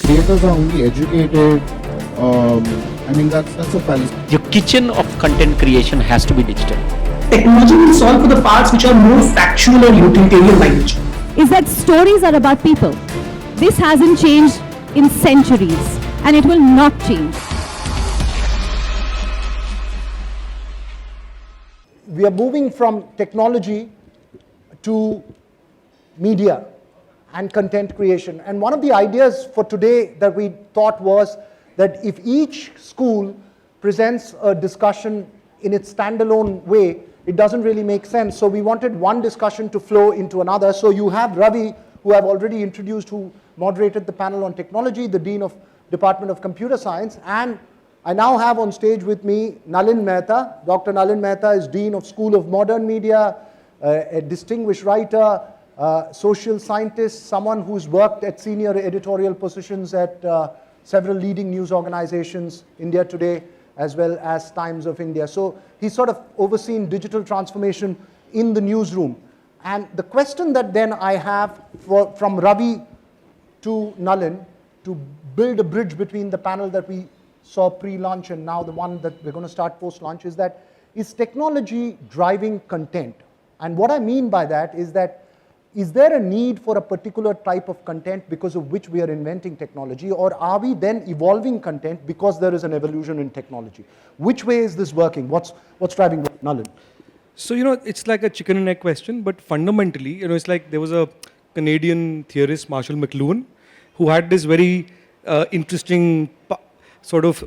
Creators are only educated. I mean, that's a fallacy. The kitchen of content creation has to be digital. Technology will solve for the parts which are more factual and utilitarian by nature. Is that stories are about people. This hasn't changed in centuries, and it will not change. We are moving from technology to media and content creation. And one of the ideas for today that we thought was that if each school presents a discussion in its standalone way, it doesn't really make sense. So we wanted one discussion to flow into another. So you have Ravi, who I've already introduced, who moderated the panel on technology, the Dean of Department of Computer Science, and I now have on stage with me Nalin Mehta. Dr. Nalin Mehta is Dean of School of Modern Media, a distinguished writer, social scientist, someone who's worked at senior editorial positions at several leading news organizations, India Today, as well as Times of India. So he's sort of overseen digital transformation in the newsroom. And the question that then I have from Ravi to Nalin, to build a bridge between the panel that we saw pre-launch and now the one that we're going to start post-launch, is technology driving content? And what I mean by that, is there a need for a particular type of content because of which we are inventing technology, or are we then evolving content because there is an evolution in technology? Which way is this working? What's driving Nalin? So, it's like a chicken and egg question, but fundamentally, it's like there was a Canadian theorist, Marshall McLuhan, who had this very interesting sort of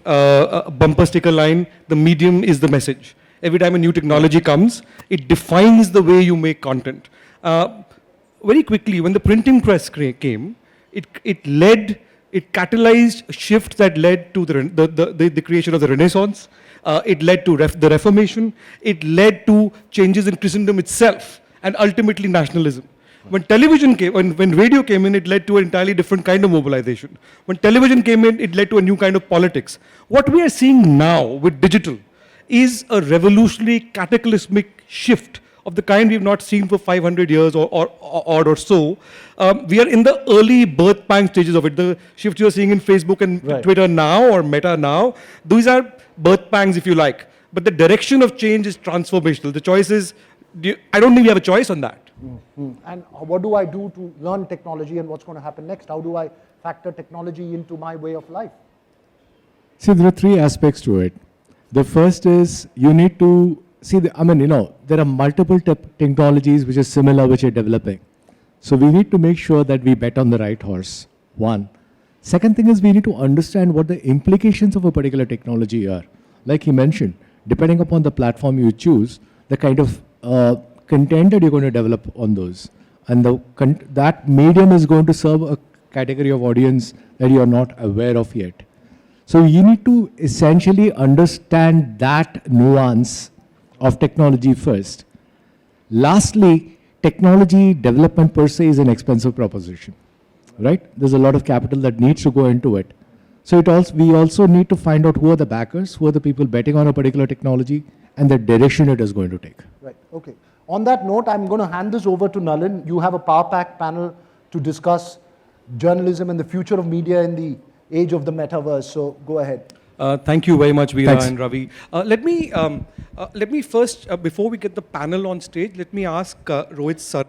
bumper sticker line: the medium is the message. Every time a new technology comes, it defines the way you make content. Very quickly, when the printing press came, it catalyzed a shift that led to the creation of the Renaissance. It led to the Reformation. It led to changes in Christendom itself, and ultimately nationalism. When television came, when radio came in, it led to an entirely different kind of mobilization. When television came in, it led to a new kind of politics. What we are seeing now with digital is a revolutionary, cataclysmic shift of the kind we've not seen for 500 years or so. We are in the early birth pang stages of it. The shift you're seeing in Facebook and Twitter now, or Meta now, these are birth pangs, if you like. But the direction of change is transformational. The choice is, I don't think we have a choice on that. And what do I do to learn technology, and what's going to happen next? How do I factor technology into my way of life? See, there are three aspects to it. The first is you need to see, there are multiple technologies which are similar, which are developing. So we need to make sure that we bet on the right horse, one. Second thing is we need to understand what the implications of a particular technology are. Like he mentioned, depending upon the platform you choose, the kind of content that you're going to develop on those. And that medium is going to serve a category of audience that you're not aware of yet. So you need to essentially understand that nuance of technology first. Lastly, technology development per se is an expensive proposition, right? There's a lot of capital that needs to go into it. So we also need to find out who are the backers, who are the people betting on a particular technology, and the direction it is going to take. Right, okay. On that note, I'm going to hand this over to Nalin. You have a power-packed panel to discuss journalism and the future of media in the age of the metaverse. So go ahead. Thank you very much, Veera Thanks. and Ravi. Let me first, before we get the panel on stage, let me ask Rohit Sir.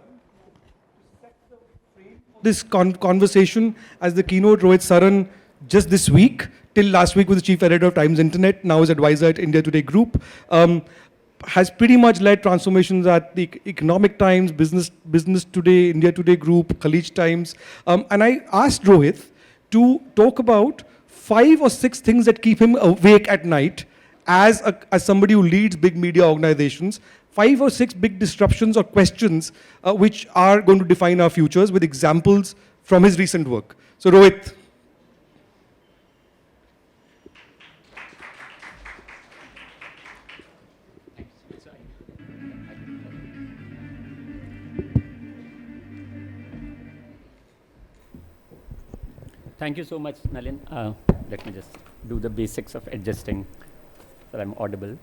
This conversation as the keynote. Rohit Saran, just this week, till last week was the chief editor of Times Internet, now is advisor at India Today Group, has pretty much led transformations at the Economic Times, Business Today, India Today Group, Khalij Times. And I asked Rohit to talk about 5 or 6 things that keep him awake at night as somebody who leads big media organizations. 5 or 6 big disruptions or questions which are going to define our futures, with examples from his recent work. So Rohit. Thank you so much, Nalin. Let me just do the basics of adjusting so I'm audible.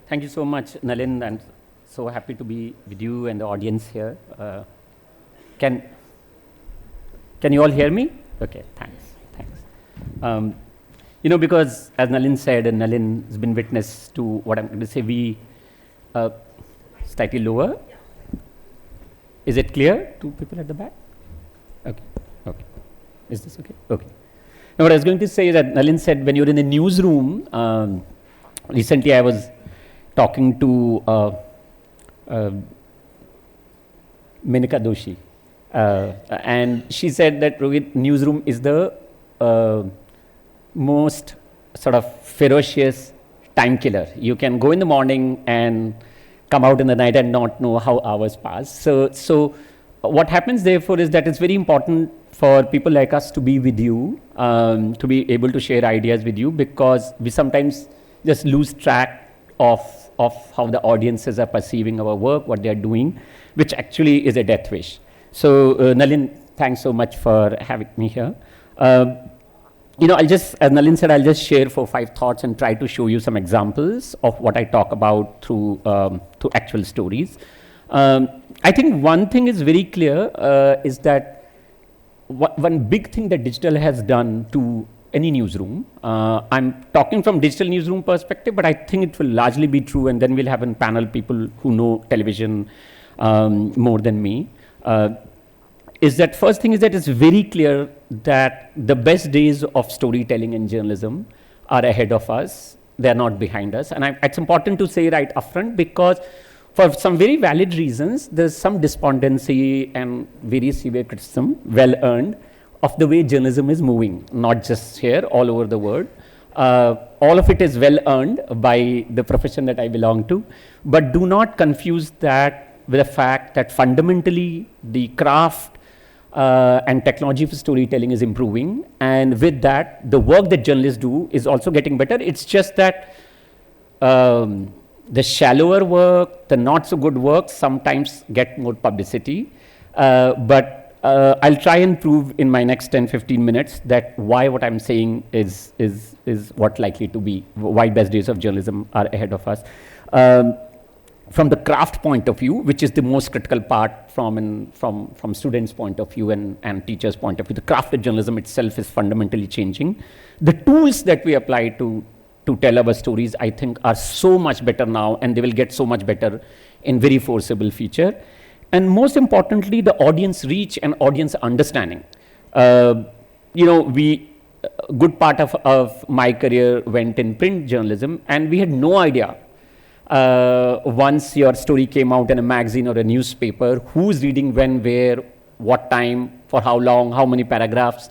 Thank you so much, Nalin, and so happy to be with you and the audience here. Can you all hear me? Okay, thanks. Because as Nalin said, and Nalin has been witness to what I'm going to say, we slightly lower. Is it clear to people at the back? Okay. Is this okay? Okay. Now what I was going to say is that Nalin said when you're in the newsroom, recently I was talking to Menika Doshi, and she said that Rohit, newsroom is the most sort of ferocious time killer. You can go in the morning and come out in the night and not know how hours pass. So what happens therefore is that it's very important for people like us to be with you, to be able to share ideas with you, because we sometimes just lose track of how the audiences are perceiving our work, what they are doing, which actually is a death wish. So Nalin, thanks so much for having me here. I'll just, as Nalin said, I'll just share 4 or 5 thoughts and try to show you some examples of what I talk about through actual stories. I think one thing is very clear, is that one big thing that digital has done to any newsroom, I'm talking from digital newsroom perspective, but I think it will largely be true, and then we'll have a panel people who know television more than me, is that first thing is that it's very clear that the best days of storytelling and journalism are ahead of us. They're not behind us. And it's important to say right upfront, because for some very valid reasons, there's some despondency and very severe criticism, well earned, of the way journalism is moving, not just here, all over the world. All of it is well earned by the profession that I belong to, but do not confuse that with the fact that fundamentally the craft and technology for storytelling is improving, and with that, the work that journalists do is also getting better. It's just that the shallower work, the not so good work sometimes get more publicity, but I'll try and prove in my next 10-15 minutes that why what I'm saying is what likely to be, why best days of journalism are ahead of us. From the craft point of view, which is the most critical part from students' point of view and teachers' point of view, the craft of journalism itself is fundamentally changing. The tools that we apply to tell our stories, I think, are so much better now, and they will get so much better in very foreseeable future. And most importantly, the audience reach and audience understanding. Good part of my career went in print journalism, and we had no idea once your story came out in a magazine or a newspaper, who's reading when, where, what time, for how long, how many paragraphs.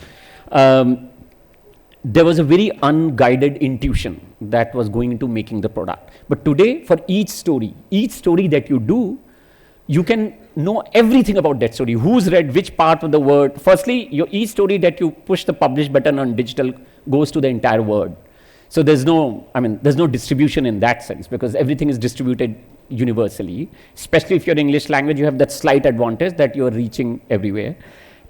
There was a very unguided intuition that was going into making the product. But today, for each story that you do, you can know everything about that story, who's read which part of the word. Firstly, each story that you push the publish button on digital goes to the entire word. So there's no distribution in that sense, because everything is distributed universally. Especially if you're English language, you have that slight advantage that you're reaching everywhere.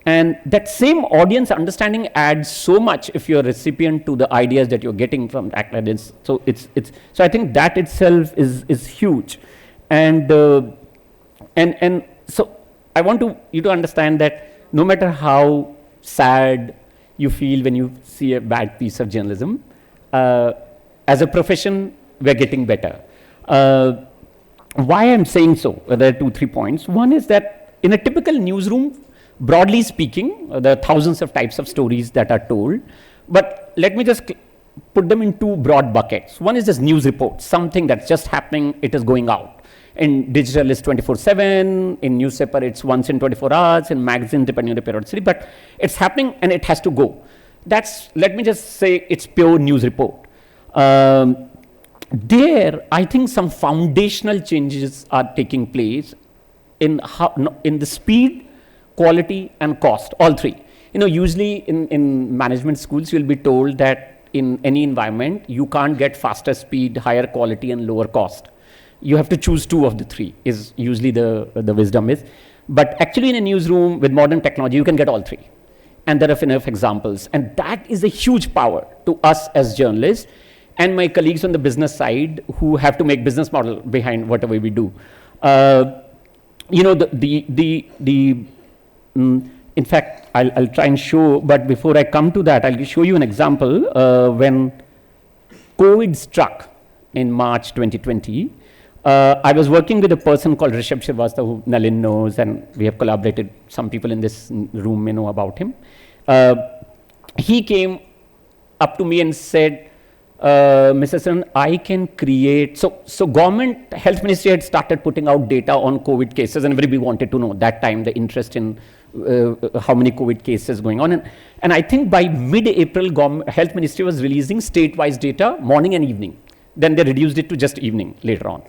And that same audience understanding adds so much if you're a recipient to the ideas that you're getting from that audience. So so I think that itself is huge. And so I want you to understand that no matter how sad you feel when you see a bad piece of journalism, as a profession, we're getting better. Why I'm saying so? There are 2-3 points. One is that in a typical newsroom, broadly speaking, there are thousands of types of stories that are told, but let me just put them in 2 broad buckets. One is just news reports, something that's just happening, it is going out. In digital, it's 24/7, in newspaper, it's once in 24 hours, in magazine, depending on the periodicity, but it's happening and it has to go. Let me just say, it's pure news report. There, I think some foundational changes are taking place in the speed, quality, and cost, all 3. Usually in management schools, you'll be told that in any environment, you can't get faster speed, higher quality, and lower cost. You have to choose 2 of the 3, is usually the wisdom is. But actually in a newsroom with modern technology, you can get all 3. And there are enough examples. And that is a huge power to us as journalists and my colleagues on the business side who have to make business model behind whatever we do. in fact, I'll try and show, but before I come to that, I'll show you an example. When COVID struck in March 2020, I was working with a person called Rishabh Srivastava, who Nalin knows, and we have collaborated. Some people in this room may know about him. He came up to me and said, Mr. Saran, I can create, so government health ministry had started putting out data on COVID cases, and everybody wanted to know that time the interest in how many COVID cases going on. And I think by mid-April, health ministry was releasing state-wise data morning and evening. Then they reduced it to just evening later on.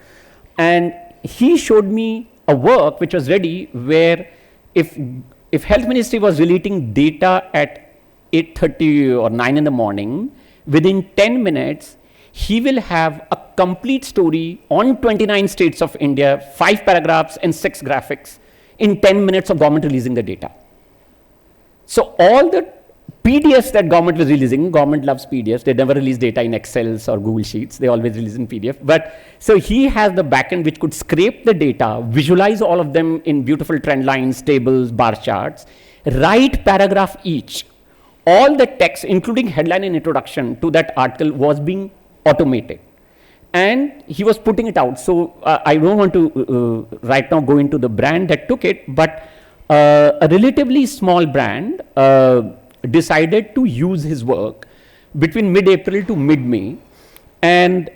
And he showed me a work which was ready where if health ministry was releasing data at 8:30 or 9 in the morning, within 10 minutes, he will have a complete story on 29 states of India, 5 paragraphs and 6 graphics in 10 minutes of government releasing the data. So all the PDFs that government was releasing, government loves PDFs, they never release data in Excels or Google Sheets, they always release in PDF. But so he has the backend which could scrape the data, visualize all of them in beautiful trend lines, tables, bar charts, write paragraph each. All the text, including headline and introduction to that article, was being automated. And he was putting it out. So I don't want to right now go into the brand that took it, but a relatively small brand decided to use his work between mid-April to mid-May. And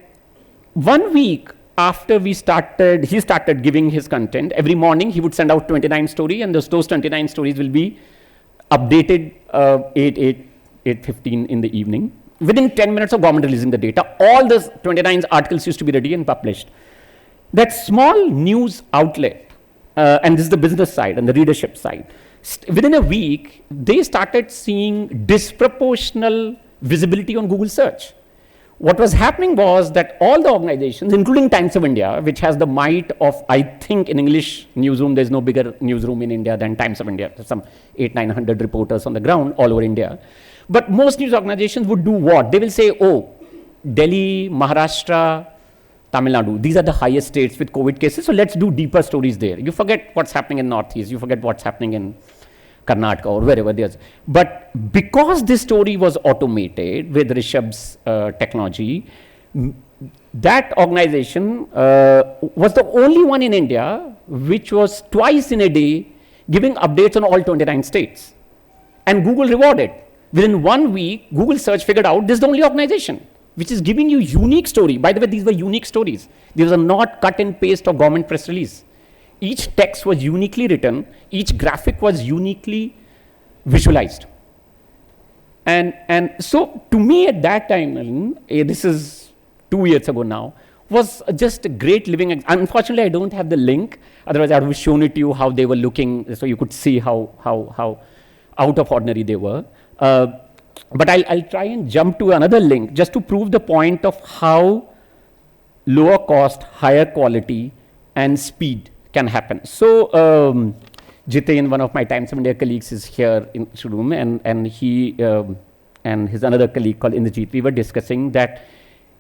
1 week after he started giving his content. Every morning he would send out 29 stories, and those 29 stories will be updated 8:15 in the evening. Within 10 minutes of government releasing the data, all those 29 articles used to be ready and published. That small news outlet, and this is the business side and the readership side, within a week, they started seeing disproportional visibility on Google search. What was happening was that all the organizations, including Times of India, which has the might of, I think in English newsroom, there's no bigger newsroom in India than Times of India. There's some 800-900 reporters on the ground all over India. But most news organizations would do what? They will say, oh, Delhi, Maharashtra, Tamil Nadu, these are the highest states with COVID cases, so let's do deeper stories there. You forget what's happening in Northeast, you forget what's happening in Karnataka or wherever there's. But because this story was automated with Rishabh's technology, that organization was the only one in India which was twice in a day giving updates on all 29 states. And Google rewarded. Within 1 week, Google search figured out this is the only organization which is giving you unique story. By the way, these were unique stories. These are not cut and paste of government press release. Each text was uniquely written, each graphic was uniquely visualized. And so to me at that time, this is 2 years ago now, was just a great living. Unfortunately, I don't have the link. Otherwise, I would have shown it to you how they were looking, so you could see how out of ordinary they were. But I'll try and jump to another link just to prove the point of how lower cost, higher quality, and speed can happen. So Jitain, one of my Times of India colleagues, is here in this room, and he and his another colleague called Indrajit, we were discussing that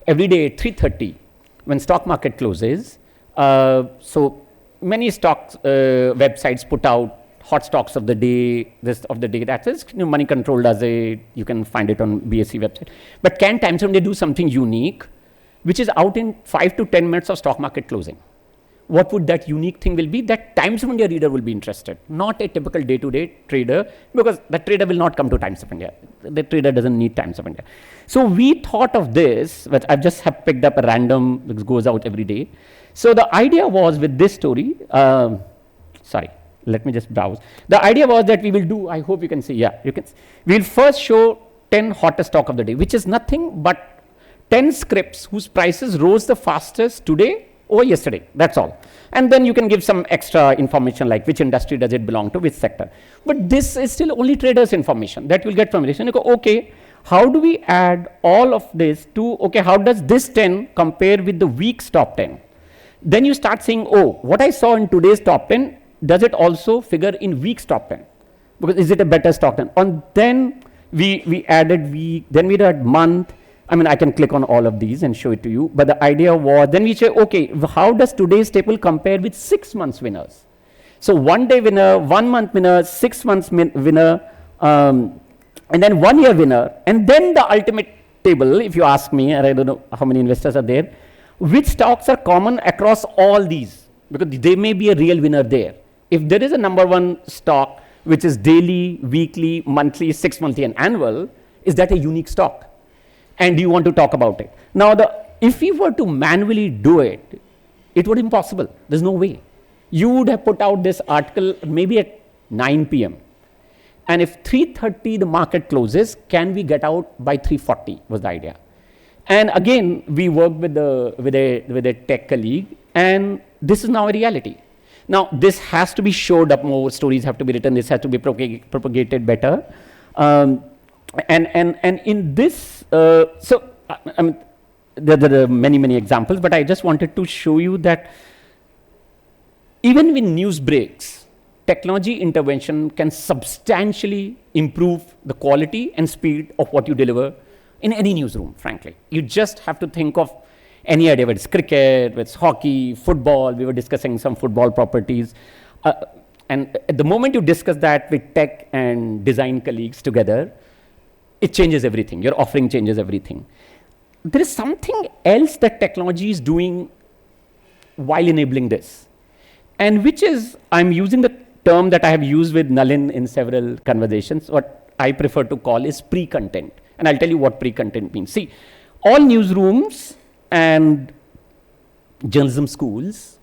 every day at 3:30, when stock market closes, so many stocks websites put out hot stocks of the day, this of the day, that is, Money Control does it, you can find it on BSE website. But can Times of India do something unique, which is out in 5 to 10 minutes of stock market closing? What would that unique thing will be? That Times of India reader will be interested, not a typical day-to-day trader, because the trader will not come to Times of India. The trader doesn't need Times of India. So we thought of this, but I just have picked up a random, which goes out every day. So the idea was with this story, sorry, let me just browse. The idea was that we will do, I hope you can see, yeah, you can. We'll first show 10 hottest stock of the day, which is nothing but 10 scripts whose prices rose the fastest today or yesterday, that's all. And then you can give some extra information like which industry does it belong to, which sector. But this is still only traders information that you'll get from it. And you go, okay, how do we add all of this to, okay, how does this 10 compare with the week's top 10? Then you start saying, oh, what I saw in today's top 10, does it also figure in week's top 10? Because is it a better stock 10? And then we added week, then we did month. I mean, I can click on all of these and show it to you. But the idea was, then we say, okay, how does today's table compare with 6 months winners? So 1 day winner, 1 month winner, 6 months winner, and then 1 year winner, and then the ultimate table, if you ask me, and I don't know how many investors are there, which stocks are common across all these? Because there may be a real winner there. If there is a number one stock, which is daily, weekly, monthly, 6 monthly, and annual, is that a unique stock? And do you want to talk about it? Now, if we were to manually do it, it would be impossible. There's no way. You would have put out this article maybe at 9 p.m. And if 3:30 the market closes, can we get out by 3:40 was the idea. And again, we worked with a tech colleague, and this is now a reality. Now, this has to be showed up more, stories have to be written, this has to be propagated better. And in this, I mean, there are many examples, but I just wanted to show you that even when news breaks, technology intervention can substantially improve the quality and speed of what you deliver in any newsroom, frankly. You just have to think of any idea, whether it's cricket, whether it's hockey, football. We were discussing some football properties. And at the moment you discuss that with tech and design colleagues together, it changes everything. Your offering changes everything. There is something else that technology is doing while enabling this. And which is, I'm using the term that I have used with Nalin in several conversations, what I prefer to call is pre-content. And I'll tell you what pre-content means. See, all newsrooms and journalism schools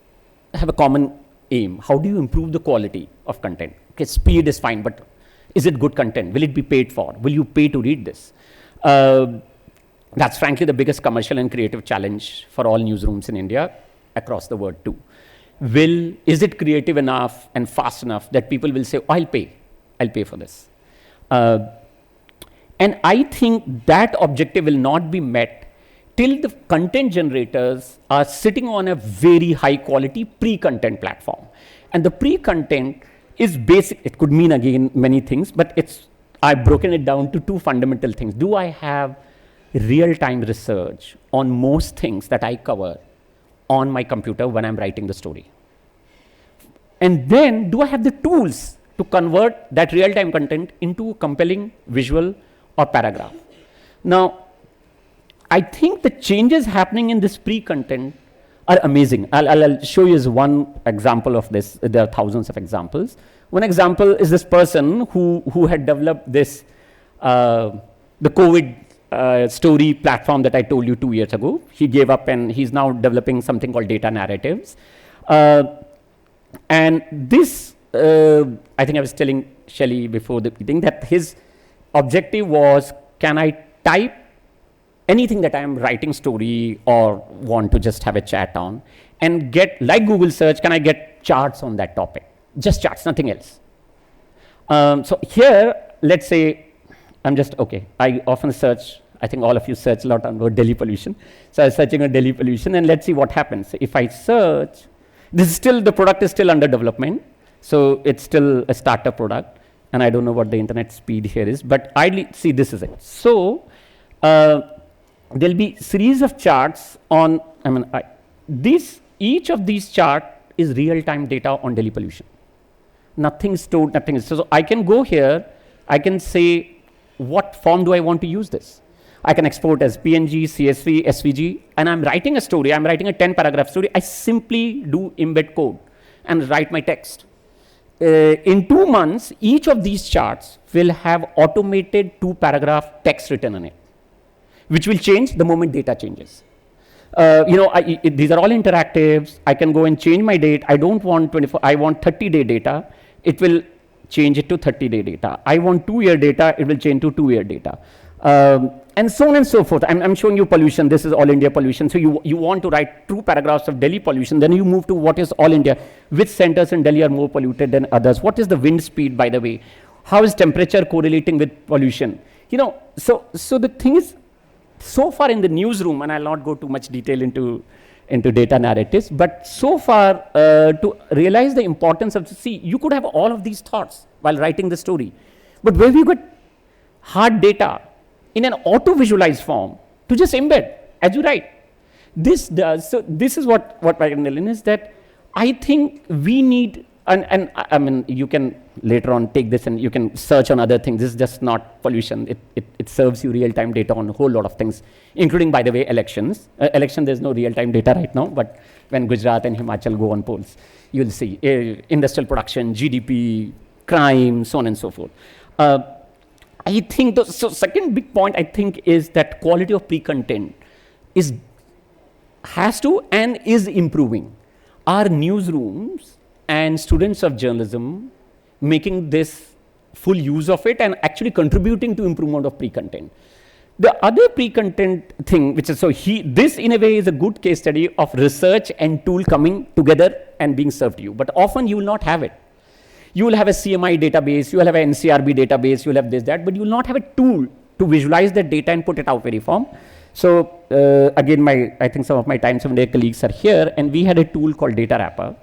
have a common aim. How do you improve the quality of content? Okay, speed is fine, but is it good content? Will it be paid for? Will you pay to read this? That's frankly the biggest commercial and creative challenge for all newsrooms in India, across the world too. Is it creative enough and fast enough that people will say, oh, I'll pay for this. And I think that objective will not be met till the content generators are sitting on a very high quality pre-content platform. And the pre-content is basic. It could mean again many things, but I've broken it down to two fundamental things. Do I have real-time research on most things that I cover on my computer when I'm writing the story? And then do I have the tools to convert that real-time content into compelling visual or paragraph? Now, I think the changes happening in this pre-content are amazing. I'll show you as one example of this. There are thousands of examples. One example is this person who had developed this, the COVID story platform that I told you 2 years ago. He gave up and he's now developing something called data narratives. And this, I think I was telling Shelly before the meeting that his objective was, can I type anything that I am writing story or want to just have a chat on and get, like Google search, can I get charts on that topic? Just charts, nothing else. So here, let's say, I often search, I think all of you search a lot on Delhi pollution. So I was searching on Delhi pollution and let's see what happens. If I search, the product is still under development. So it's still a startup product and I don't know what the internet speed here is, but see, this is it. So there'll be series of charts on, each of these chart is real-time data on Delhi pollution. Nothing stored, nothing. So I can go here, I can say, what form do I want to use this? I can export as PNG, CSV, SVG, and I'm writing a story, I'm writing a 10-paragraph story. I simply do embed code and write my text. In 2 months, each of these charts will have automated 2-paragraph text written on it, which will change the moment data changes. These are all interactives. I can go and change my date. I don't want 24, I want 30-day data. It will change it to 30-day data. I want 2-year data, it will change to 2-year data. And so on and so forth. I'm showing you pollution. This is all India pollution. So you want to write 2 paragraphs of Delhi pollution, then you move to what is all India. Which centers in Delhi are more polluted than others? What is the wind speed, by the way? How is temperature correlating with pollution? So the thing is, so far in the newsroom, and I'll not go too much detail into data narratives, but so far to realize the importance of, you could have all of these thoughts while writing the story, but where you got hard data in an auto-visualized form to just embed as you write. This is what my opinion is, that I think we need I mean, you can later on take this and you can search on other things. This is just not pollution. It serves you real-time data on a whole lot of things, including, by the way, elections. There's no real-time data right now, but when Gujarat and Himachal go on polls, you'll see industrial production, GDP, crime, so on and so forth. I think, so second big point, I think, is that quality of pre-content has to and is improving. Our newsrooms and students of journalism making this full use of it and actually contributing to improvement of pre-content. The other pre-content thing, which is, this in a way is a good case study of research and tool coming together and being served to you, but often you will not have it. You will have a CMI database, you will have an NCRB database, you will have this, that, but you will not have a tool to visualize that data and put it out very form. So again, I think some of my Times of India colleagues are here, and we had a tool called Data Wrapper,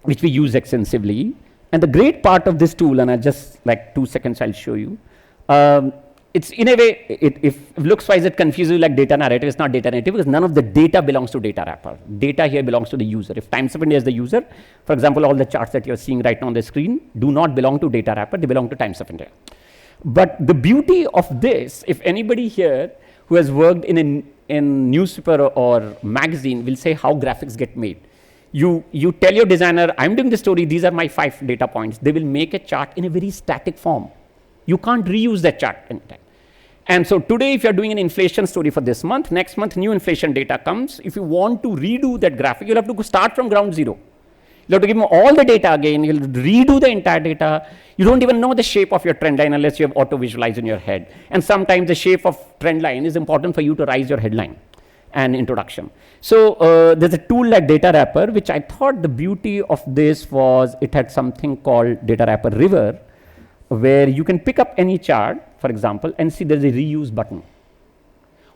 which we use extensively. And the great part of this tool, and I just like 2 seconds, I'll show you. It's in a way, if looks-wise it confuses you like data narrative, it's not data narrative because none of the data belongs to Data Wrapper. Data here belongs to the user. If Times of India is the user, for example, all the charts that you're seeing right now on the screen do not belong to Data Wrapper, they belong to Times of India. But the beauty of this, if anybody here who has worked in newspaper or magazine will say how graphics get made. You tell your designer, I'm doing the story, these are my 5 data points. They will make a chart in a very static form. You can't reuse that chart anytime. And so today, if you're doing an inflation story for this month, next month, new inflation data comes. If you want to redo that graphic, you'll have to start from ground zero. You have to give them all the data again. You'll redo the entire data. You don't even know the shape of your trend line unless you have auto-visualized in your head. And sometimes the shape of trend line is important for you to rise your headline and introduction. So there's a tool like Data Wrapper, which I thought the beauty of this was it had something called Data Wrapper River, where you can pick up any chart, for example, and see there's a reuse button.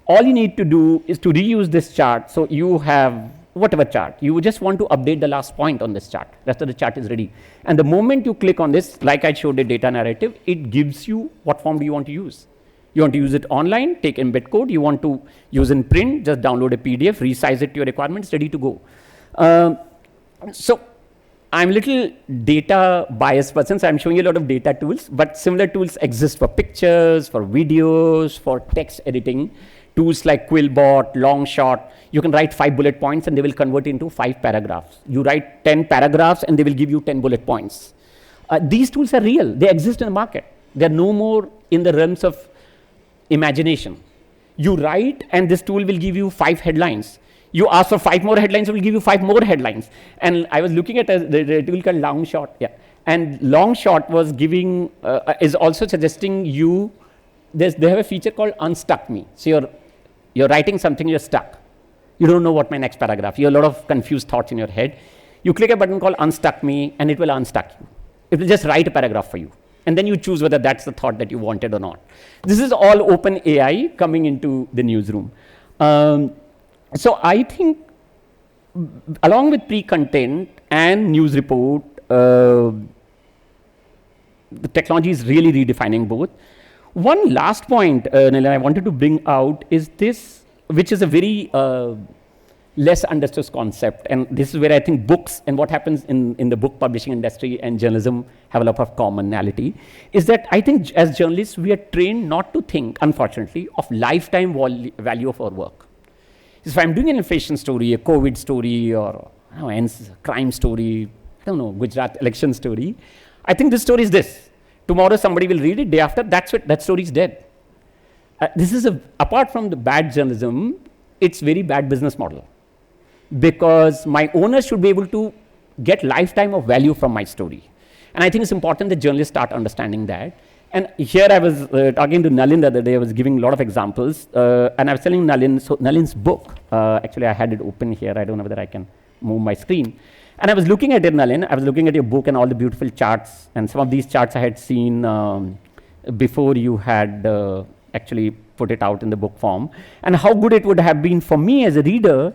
All you need to do is to reuse this chart. So you have whatever chart, you just want to update the last point on this chart. Rest of the chart is ready. And the moment you click on this, like I showed the data narrative, it gives you what form do you want to use. You want to use it online, take embed code. You want to use in print, just download a PDF, resize it to your requirements, ready to go. So I'm a little data biased person, so I'm showing you a lot of data tools, but similar tools exist for pictures, for videos, for text editing. Tools like Quillbot, Longshot, you can write 5 bullet points and they will convert into 5 paragraphs. You write 10 paragraphs and they will give you 10 bullet points. These tools are real, they exist in the market. They're no more in the realms of imagination. You write and this tool will give you 5 headlines. You ask for 5 more headlines, it will give you 5 more headlines. And I was looking at the tool called Longshot, and Longshot was giving, is also suggesting you, they have a feature called Unstuck Me. So you're writing something, you're stuck. You don't know what my next paragraph, you have a lot of confused thoughts in your head. You click a button called Unstuck Me and it will unstuck you. It will just write a paragraph for you. And then you choose whether that's the thought that you wanted or not. This is all open AI coming into the newsroom. So I think along with pre-content and news report, the technology is really redefining both. One last point, Nilan, I wanted to bring out is this, which is a very less understood concept. And this is where I think books and what happens in the book publishing industry and journalism have a lot of commonality, is that I think as journalists, we are trained not to think, unfortunately, of lifetime value of our work. If I'm doing an inflation story, a COVID story, or a crime story, I don't know, Gujarat election story, I think this story is this. Tomorrow somebody will read it, day after, that's it, that story is dead. This is, apart from the bad journalism, it's very bad business model. Because my owners should be able to get lifetime of value from my story. And I think it's important that journalists start understanding that. And here I was talking to Nalin the other day, I was giving a lot of examples, and I was telling Nalin, so Nalin's book, actually I had it open here, I don't know whether I can move my screen. And I was looking at it, Nalin, I was looking at your book and all the beautiful charts, and some of these charts I had seen before you had actually put it out in the book form, and how good it would have been for me as a reader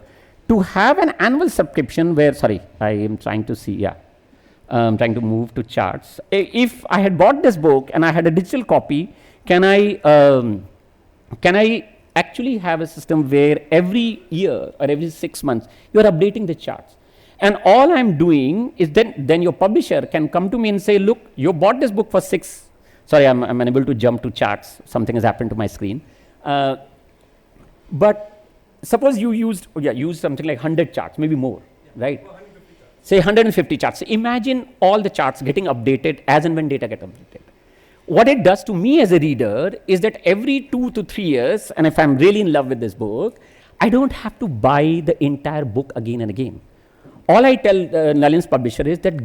to have an annual subscription where, sorry, I am trying to see, trying to move to charts. If I had bought this book and I had a digital copy, can I actually have a system where every year or every 6 months, you are updating the charts? And all I'm doing is then your publisher can come to me and say, look, you bought this book for sorry, I'm unable to jump to charts. Something has happened to my screen. But suppose you used something like 100 charts, maybe more, right? Say 150 charts. Imagine all the charts getting updated as and when data get updated. What it does to me as a reader is that every 2 to 3 years, and if I'm really in love with this book, I don't have to buy the entire book again and again. All I tell Nalin's publisher is that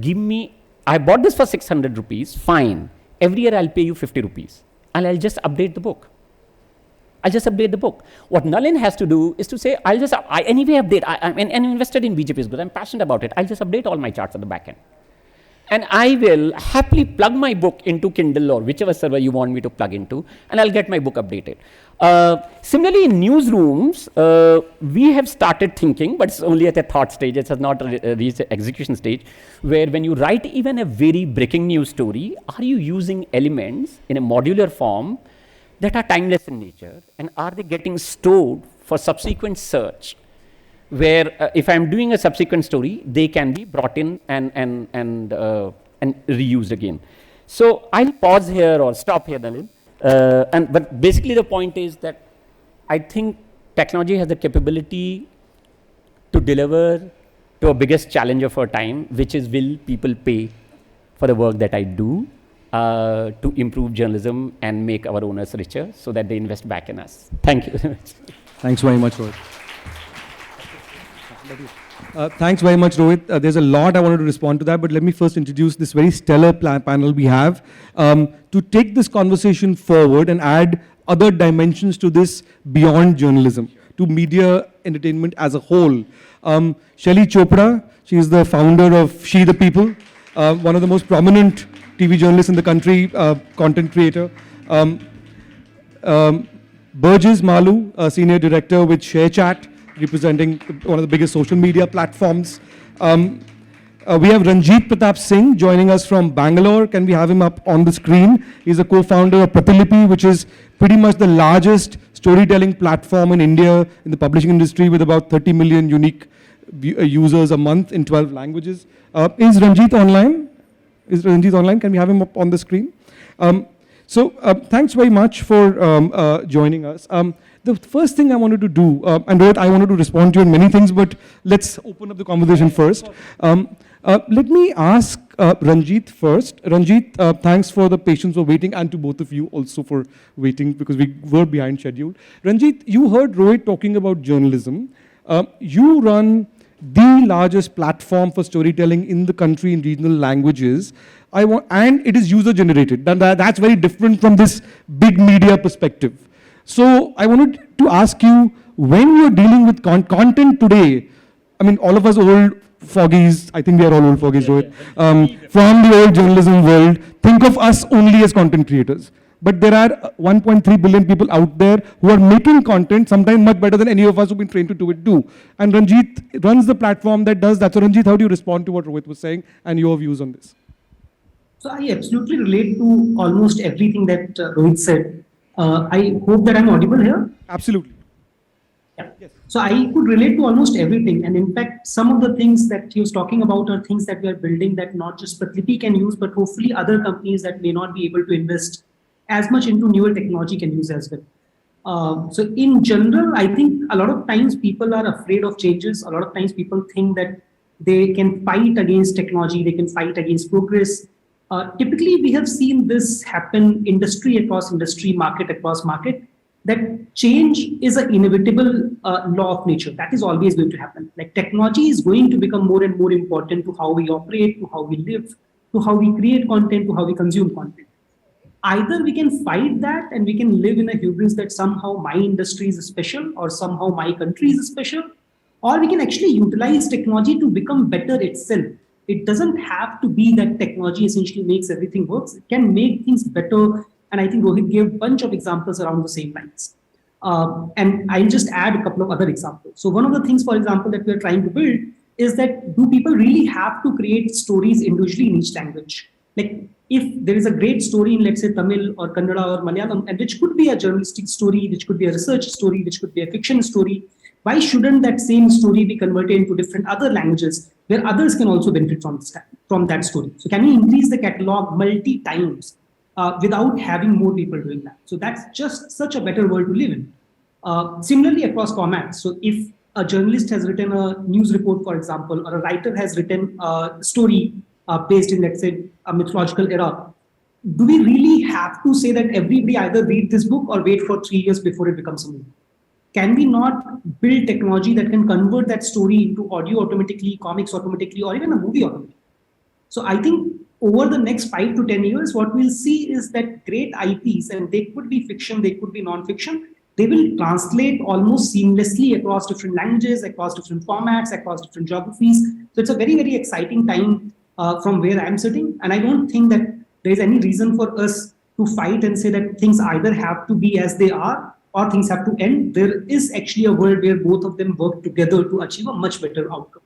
I bought this for 600 rupees, fine. Every year I'll pay you 50 rupees and I'll just update the book. What Nalin has to do is to say, I anyway update. I'm invested in BJP is good. I'm passionate about it. I'll just update all my charts at the back end. And I will happily plug my book into Kindle or whichever server you want me to plug into, and I'll get my book updated. Similarly, in newsrooms, we have started thinking, but it's only at a thought stage, it has not reached the execution stage, where when you write even a very breaking news story, are you using elements in a modular form that are timeless in nature, and are they getting stored for subsequent search? Where if I'm doing a subsequent story, they can be brought in and reused again. So I'll pause here or stop here, Nalin. But basically the point is that I think technology has the capability to deliver to a biggest challenge of our time, which is, will people pay for the work that I do to improve journalism and make our owners richer so that they invest back in us. Thank you very much. Thanks very much, Rohit. Thanks very much, Rohit. There's a lot I wanted to respond to that, but let me first introduce this very stellar panel we have to take this conversation forward and add other dimensions to this beyond journalism, to media entertainment as a whole. Shelly Chopra, she is the founder of She the People, one of the most prominent TV journalists in the country, content creator. Burgess Malu, a senior director with ShareChat, representing one of the biggest social media platforms. We have Ranjit Pratap Singh joining us from Bangalore. Can we have him up on the screen? He's a co-founder of Pratilipi, which is pretty much the largest storytelling platform in India in the publishing industry, with about 30 million unique users a month in 12 languages. Is Ranjit online? Can we have him up on the screen? Thanks very much for joining us. The first thing I wanted to do, and Rohit, I wanted to respond to you on many things, but let's open up the conversation first. Let me ask Ranjit first. Ranjit, thanks for the patience for waiting, and to both of you also for waiting, because we were behind schedule. Ranjit, you heard Rohit talking about journalism. You run the largest platform for storytelling in the country in regional languages. And it is user-generated. That's very different from this big media perspective. So I wanted to ask you, when you're dealing with content today, I mean, all of us old foggies, I think we are all old foggies, Rohit, from the old journalism world, think of us only as content creators. But there are 1.3 billion people out there who are making content, sometimes much better than any of us who've been trained to do it do. And Ranjit runs the platform that does that. So Ranjit, how do you respond to what Rohit was saying and your views on this? So I absolutely relate to almost everything that Rohit said. I hope that I'm audible here. Absolutely. Yeah. Yes. So I could relate to almost everything. And in fact, some of the things that he was talking about are things that we are building that not just Pratilipi can use, but hopefully other companies that may not be able to invest as much into newer technology can use as well. So in general, I think a lot of times people are afraid of changes. A lot of times people think that they can fight against technology, they can fight against progress. Typically, we have seen this happen industry across industry, market across market, that change is an inevitable law of nature. That is always going to happen. Like technology is going to become more and more important to how we operate, to how we live, to how we create content, to how we consume content. Either we can fight that and we can live in a hubris that somehow my industry is special or somehow my country is special, or we can actually utilize technology to become better itself. It doesn't have to be that technology essentially makes everything works. It can make things better. And I think Rohit gave a bunch of examples around the same lines. And I'll just add a couple of other examples. So one of the things, for example, that we're trying to build is that, do people really have to create stories individually in each language? Like if there is a great story in, let's say, Tamil or Kannada or Malayalam, and which could be a journalistic story, which could be a research story, which could be a fiction story, why shouldn't that same story be converted into different other languages where others can also benefit from that story. So can we increase the catalog multi times without having more people doing that? So that's just such a better world to live in. Similarly, across formats. So if a journalist has written a news report, for example, or a writer has written a story based in, let's say, a mythological era, do we really have to say that everybody either read this book or wait for 3 years before it becomes a movie? Can we not build technology that can convert that story into audio automatically, comics automatically, or even a movie automatically? So I think over the next 5 to 10 years, what we'll see is that great IPs, and they could be fiction, they could be non-fiction, they will translate almost seamlessly across different languages, across different formats, across different geographies. So it's a very, very exciting time from where I'm sitting. And I don't think that there is any reason for us to fight and say that things either have to be as they are or things have to end. There is actually a world where both of them work together to achieve a much better outcome.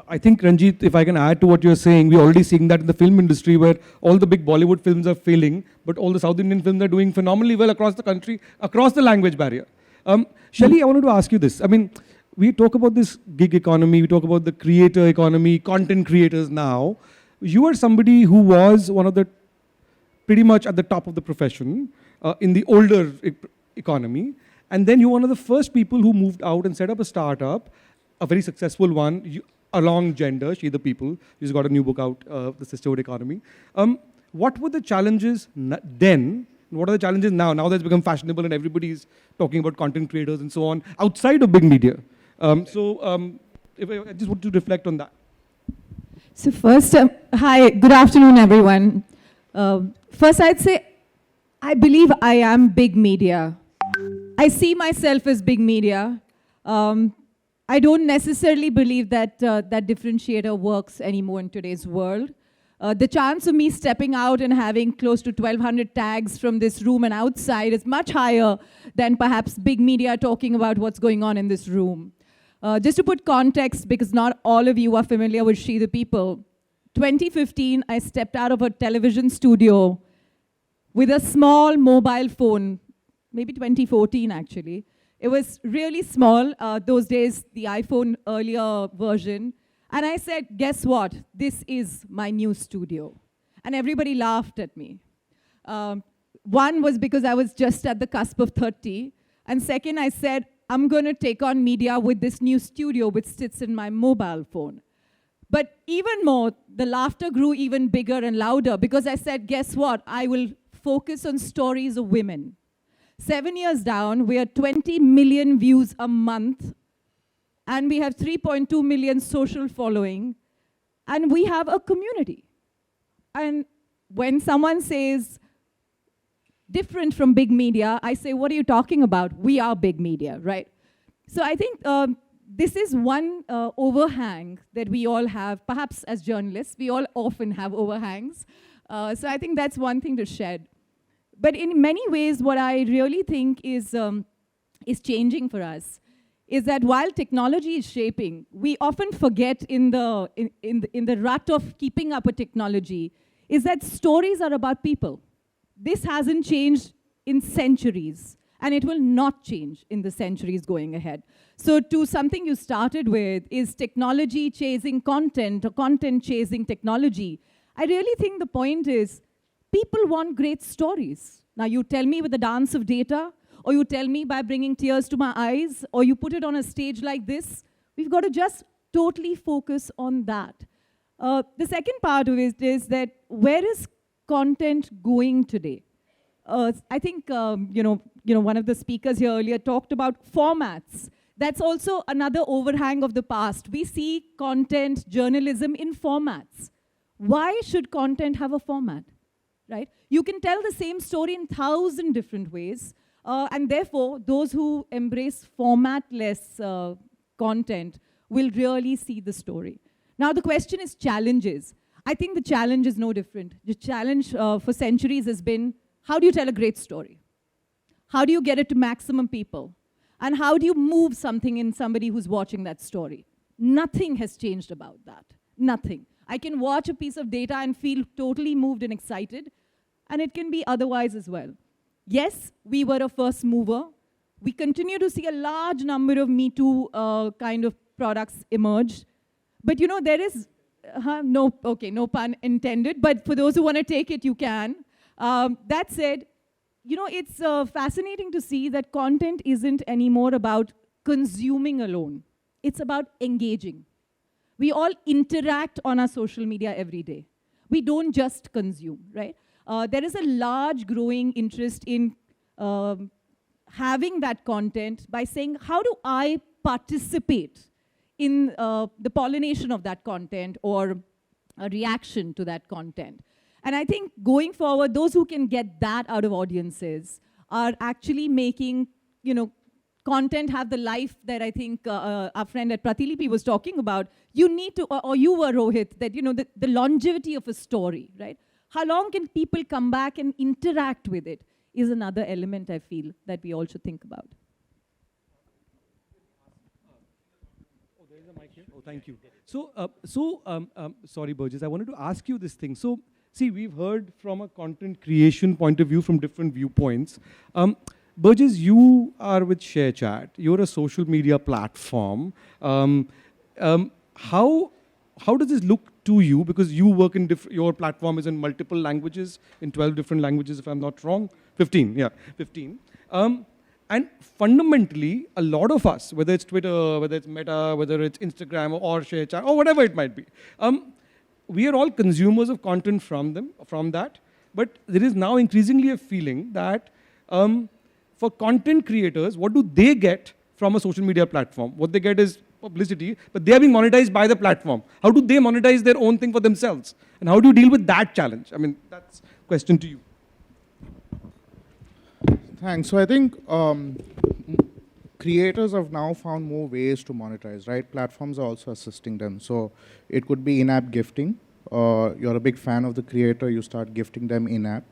I think, Ranjit, if I can add to what you're saying, we're already seeing that in the film industry where all the big Bollywood films are failing, but all the South Indian films are doing phenomenally well across the country, across the language barrier. Shelly, I wanted to ask you this. I mean, we talk about this gig economy, we talk about the creator economy, content creators now. You are somebody who was one of the, pretty much at the top of the profession in the older economy, and then you're one of the first people who moved out and set up a startup, a very successful one, along gender, She the People. She's got a new book out, The Sisterhood Economy. What were the challenges then? What are the challenges now? Now that it's become fashionable and everybody's talking about content creators and so on, outside of big media. If I just want to reflect on that. So first, hi, good afternoon, everyone. First, I'd say, I believe I am big media. I see myself as big media. I don't necessarily believe that that differentiator works anymore in today's world. The chance of me stepping out and having close to 1,200 tags from this room and outside is much higher than perhaps big media talking about what's going on in this room. Just to put context, because not all of you are familiar with She the People, 2015, I stepped out of a television studio with a small mobile phone, maybe 2014 actually. It was really small, those days, the iPhone earlier version. And I said, guess what? This is my new studio. And everybody laughed at me. One was because I was just at the cusp of 30. And second, I said, I'm going to take on media with this new studio which sits in my mobile phone. But even more, the laughter grew even bigger and louder because I said, guess what? I will focus on stories of women. 7 years down, we are 20 million views a month, and we have 3.2 million social following, and we have a community. And when someone says, different from big media, I say, what are you talking about? We are big media, right? So I think this is one overhang that we all have, perhaps as journalists, we all often have overhangs. So I think that's one thing to shed. But in many ways, what I really think is changing for us is that while technology is shaping, we often forget in the rut of keeping up with technology is that stories are about people. This hasn't changed in centuries, and it will not change in the centuries going ahead. So to something you started with, is technology chasing content or content chasing technology? I really think the point is, people want great stories. Now you tell me with the dance of data, or you tell me by bringing tears to my eyes, or you put it on a stage like this, we've got to just totally focus on that. The second part of it is that where is content going today? I think one of the speakers here earlier talked about formats. That's also another overhang of the past. We see content journalism in formats. Why should content have a format? Right? You can tell the same story in 1,000 different ways, and therefore, those who embrace formatless content will really see the story. Now, the question is challenges. I think the challenge is no different. The challenge for centuries has been, how do you tell a great story? How do you get it to maximum people? And how do you move something in somebody who's watching that story? Nothing has changed about that. Nothing. I can watch a piece of data and feel totally moved and excited, and it can be otherwise as well. Yes, we were a first mover. We continue to see a large number of Me Too kind of products emerge, But you know, there is, no pun intended, but for those who want to take it, you can. That said, you know, it's fascinating to see that content isn't anymore about consuming alone. It's about engaging. We all interact on our social media every day. We don't just consume, right? There is a large growing interest in having that content by saying, how do I participate in the pollination of that content or a reaction to that content? And I think going forward, those who can get that out of audiences are actually making, you know, content have the life that I think our friend at Pratilipi was talking about. You need to, or you were, Rohit, that, you know, the longevity of a story, right? How long can people come back and interact with it is another element I feel that we all should think about. Oh, there is a mic here. Oh, thank you. Sorry, Burgess, I wanted to ask you this thing. So, see, we've heard from a content creation point of view from different viewpoints. Burgess, you are with ShareChat. You're a social media platform. How does this look to you? Because you work in your platform is in multiple languages, in 12 different languages, if I'm not wrong. 15, yeah, 15. And fundamentally, a lot of us, whether it's Twitter, whether it's Meta, whether it's Instagram or ShareChat or whatever it might be, we are all consumers of content from that. But there is now increasingly a feeling that for content creators, what do they get from a social media platform? What they get is publicity, but they are being monetized by the platform. How do they monetize their own thing for themselves? And how do you deal with that challenge? I mean, that's a question to you. Thanks. So I think creators have now found more ways to monetize, right? Platforms are also assisting them. So it could be in-app gifting. You're a big fan of the creator, you start gifting them in-app.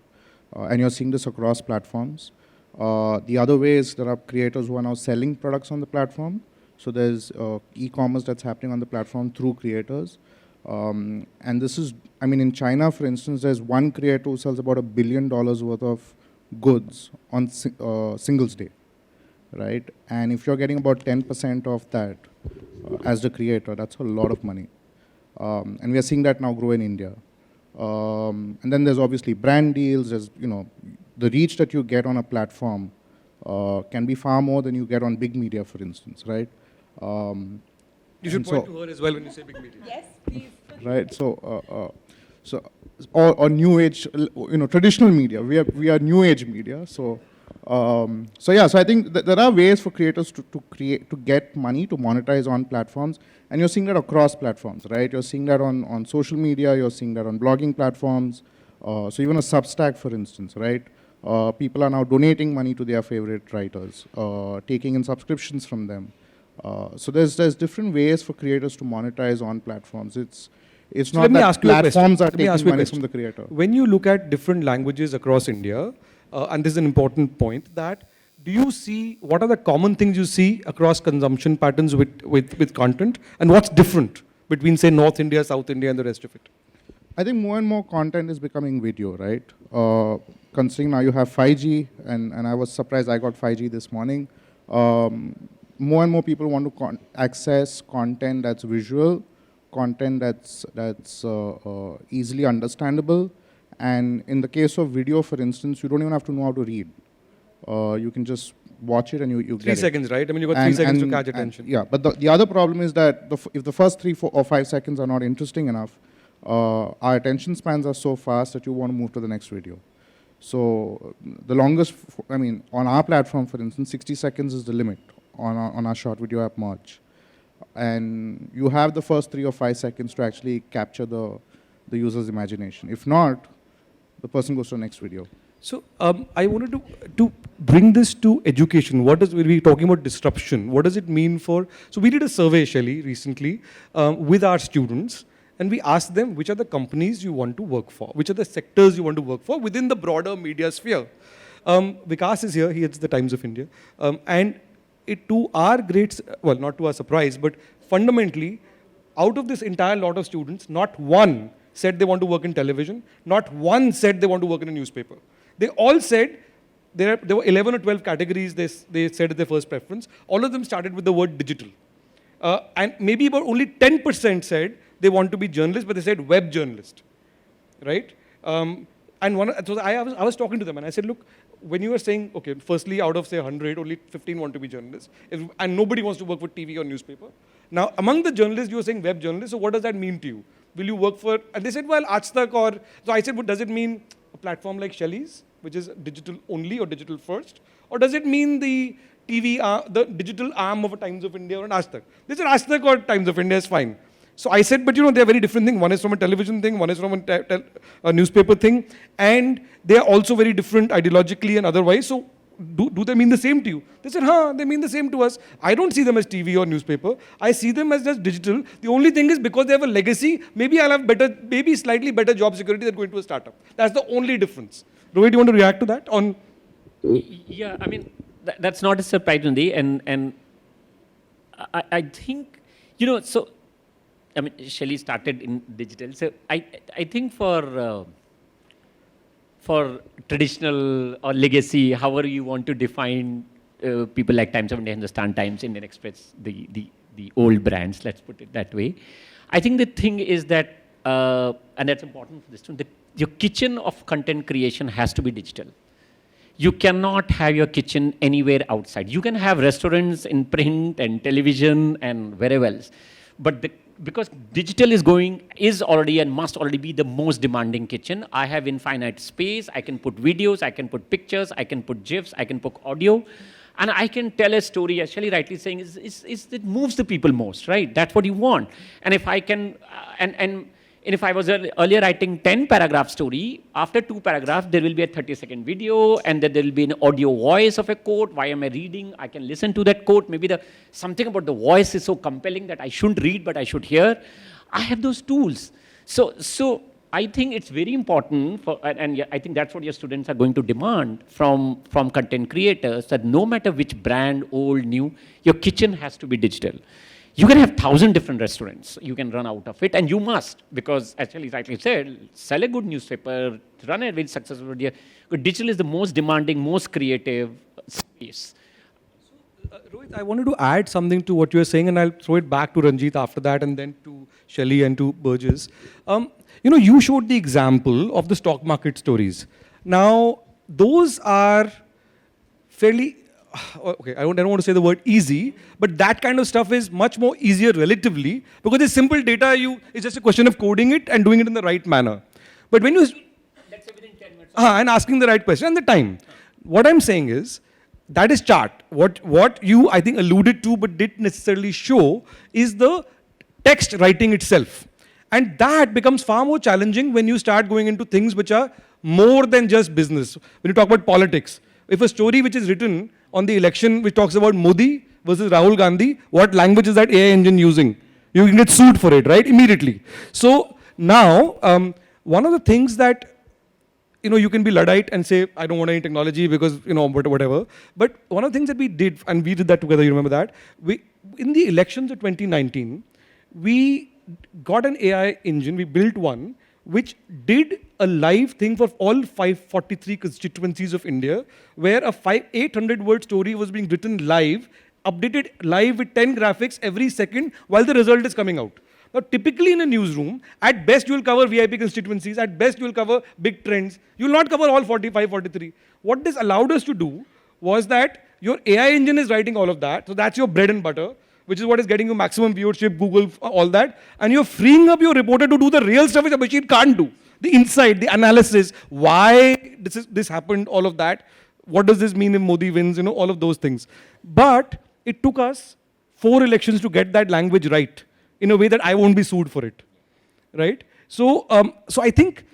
And you're seeing this across platforms. The other way is there are creators who are now selling products on the platform. So there's e-commerce that's happening on the platform through creators. And this is, I mean, in China, for instance, there's one creator who sells about $1 billion worth of goods on Singles Day, right? And if you're getting about 10% of that as the creator, that's a lot of money. And we are seeing that now grow in India. And then there's obviously brand deals. There's, you know, the reach that you get on a platform can be far more than you get on big media, for instance, right? You should point to her as well when you say big media. Yes, please. Right. So, or new age, you know, traditional media. We are new age media. So, yeah. So I think that there are ways for creators to get money to monetize on platforms, and you're seeing that across platforms, right? You're seeing that on social media. You're seeing that on blogging platforms. So even a Substack, for instance, right? People are now donating money to their favorite writers, taking in subscriptions from them. So there's different ways for creators to monetize on platforms. It's not that platforms are taking money from the creator. When you look at different languages across India, and this is an important point, that do you see, what are the common things you see across consumption patterns with content, and what's different between, say, North India, South India, and the rest of it? I think more and more content is becoming video, right? Considering now you have 5G, and I was surprised I got 5G this morning. More and more people want to access content that's visual, content that's easily understandable. And in the case of video, for instance, you don't even have to know how to read. You can just watch it and you get it. 3 seconds, right? I mean, you've got 3 seconds to catch attention. Yeah, but the other problem is that if the first 3, 4, or 5 seconds are not interesting enough, our attention spans are so fast that you want to move to the next video. So the longest, I mean, on our platform, for instance, 60 seconds is the limit on our short video app Merge. And you have the first 3 or 5 seconds to actually capture the user's imagination. If not, the person goes to the next video. So I wanted to bring this to education. We're talking about disruption. What does it mean for, so we did a survey, Shelly, recently with our students, and we asked them which are the companies you want to work for, which are the sectors you want to work for within the broader media sphere. Vikas is here, he heads the Times of India. And to our great, well, not to our surprise, but fundamentally, out of this entire lot of students, not one said they want to work in television, not one said they want to work in a newspaper. They all said, there were 11 or 12 categories they said their first preference. All of them started with the word digital. And maybe about only 10% said they want to be journalists, but they said web journalist, right? So I was talking to them and I said, look, when you were saying, okay, firstly, out of say 100, only 15 want to be journalists, and nobody wants to work for TV or newspaper. Now, among the journalists, you were saying web journalists, so what does that mean to you? Will you work for, and they said, well, Aaj or, so I said, well, does it mean a platform like Shelley's, which is digital only or digital first? Or does it mean the the digital arm of a Times of India or an Aaj Tak? They said Aaj or Times of India is fine. So I said, but they're very different things. One is from a television thing, one is from a newspaper thing, and they are also very different ideologically and otherwise. So do they mean the same to you? They said, they mean the same to us. I don't see them as TV or newspaper. I see them as just digital. The only thing is because they have a legacy, maybe I'll have maybe slightly better job security than going to a startup. That's the only difference. Rohit, do you want to react to that? Yeah, I mean, that's not a surprise, Nandi, and I think, so, I mean, Shelley started in digital. So I think for traditional or legacy, however you want to define people like Times of India, Hindustan Times, Indian Express, the old brands, let's put it that way. I think the thing is that, and that's important for this one, your kitchen of content creation has to be digital. You cannot have your kitchen anywhere outside. You can have restaurants in print and television and wherever else. But because digital is already and must already be the most demanding kitchen, I have infinite space. I can put videos, I can put pictures, I can put GIFs, I can put audio. And I can tell a story, as Shelley rightly saying, it moves the people most, right? That's what you want. And if I can, and if I was earlier writing 10 paragraph story, after 2 paragraphs, there will be a 30-second video, and then there will be an audio voice of a quote. Why am I reading? I can listen to that quote. Maybe something about the voice is so compelling that I shouldn't read, but I should hear. I have those tools. So I think it's very important and I think that's what your students are going to demand from content creators, that no matter which brand, old, new, your kitchen has to be digital. You can have 1,000 different restaurants. You can run out of it, and you must, because as Shelley rightly said, sell a good newspaper, run a very successful video. Digital is the most demanding, most creative space. Rohit, I wanted to add something to what you were saying, and I'll throw it back to Ranjit after that, and then to Shelley and to Burgess. You showed the example of the stock market stories. Now, those are fairly, okay, I don't want to say the word easy, but that kind of stuff is much more easier relatively, because it's simple data, it's just a question of coding it and doing it in the right manner. But when Let's say within 10 minutes. And asking the right question and the time. What I'm saying is, that is chart. What you, I think, alluded to but didn't necessarily show is the text writing itself. And that becomes far more challenging when you start going into things which are more than just business. When you talk about politics, if a story which is written on the election which talks about Modi versus Rahul Gandhi, what language is that AI engine using? You can get sued for it, right? Immediately. So now, one of the things that you can be Luddite and say, I don't want any technology because, whatever. But one of the things that we did, and we did that together, you remember that? In the elections of 2019, we got an AI engine, we built one, which did a live thing for all 543 constituencies of India, where a 800-word story was being written live, updated live with 10 graphics every second while the result is coming out. Now, typically in a newsroom, at best you will cover VIP constituencies, at best you will cover big trends. You will not cover all 45, 43. What this allowed us to do was that your AI engine is writing all of that, so that's your bread and butter, which is what is getting you maximum viewership, Google, all that, and you're freeing up your reporter to do the real stuff which a machine can't do. The insight, the analysis, why this happened, all of that, what does this mean if Modi wins, all of those things. But it took us 4 elections to get that language right, in a way that I won't be sued for it, right? So I think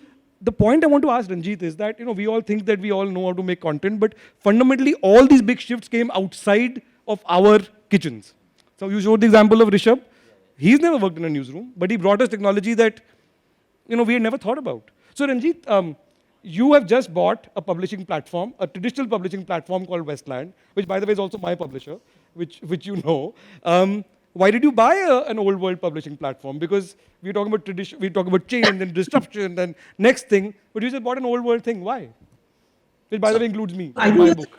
the point I want to ask Ranjit is that, we all think that we all know how to make content, but fundamentally all these big shifts came outside of our kitchens. So you showed the example of Rishabh. He's never worked in a newsroom, but he brought us technology that, we had never thought about. So Ranjit, you have just bought a publishing platform, a traditional publishing platform called Westland, which by the way is also my publisher, which you know. Why did you buy an old world publishing platform? Because we're talking about tradition, we're talking about change and disruption and next thing, but you just bought an old world thing. Why? Which by the way includes me, my book.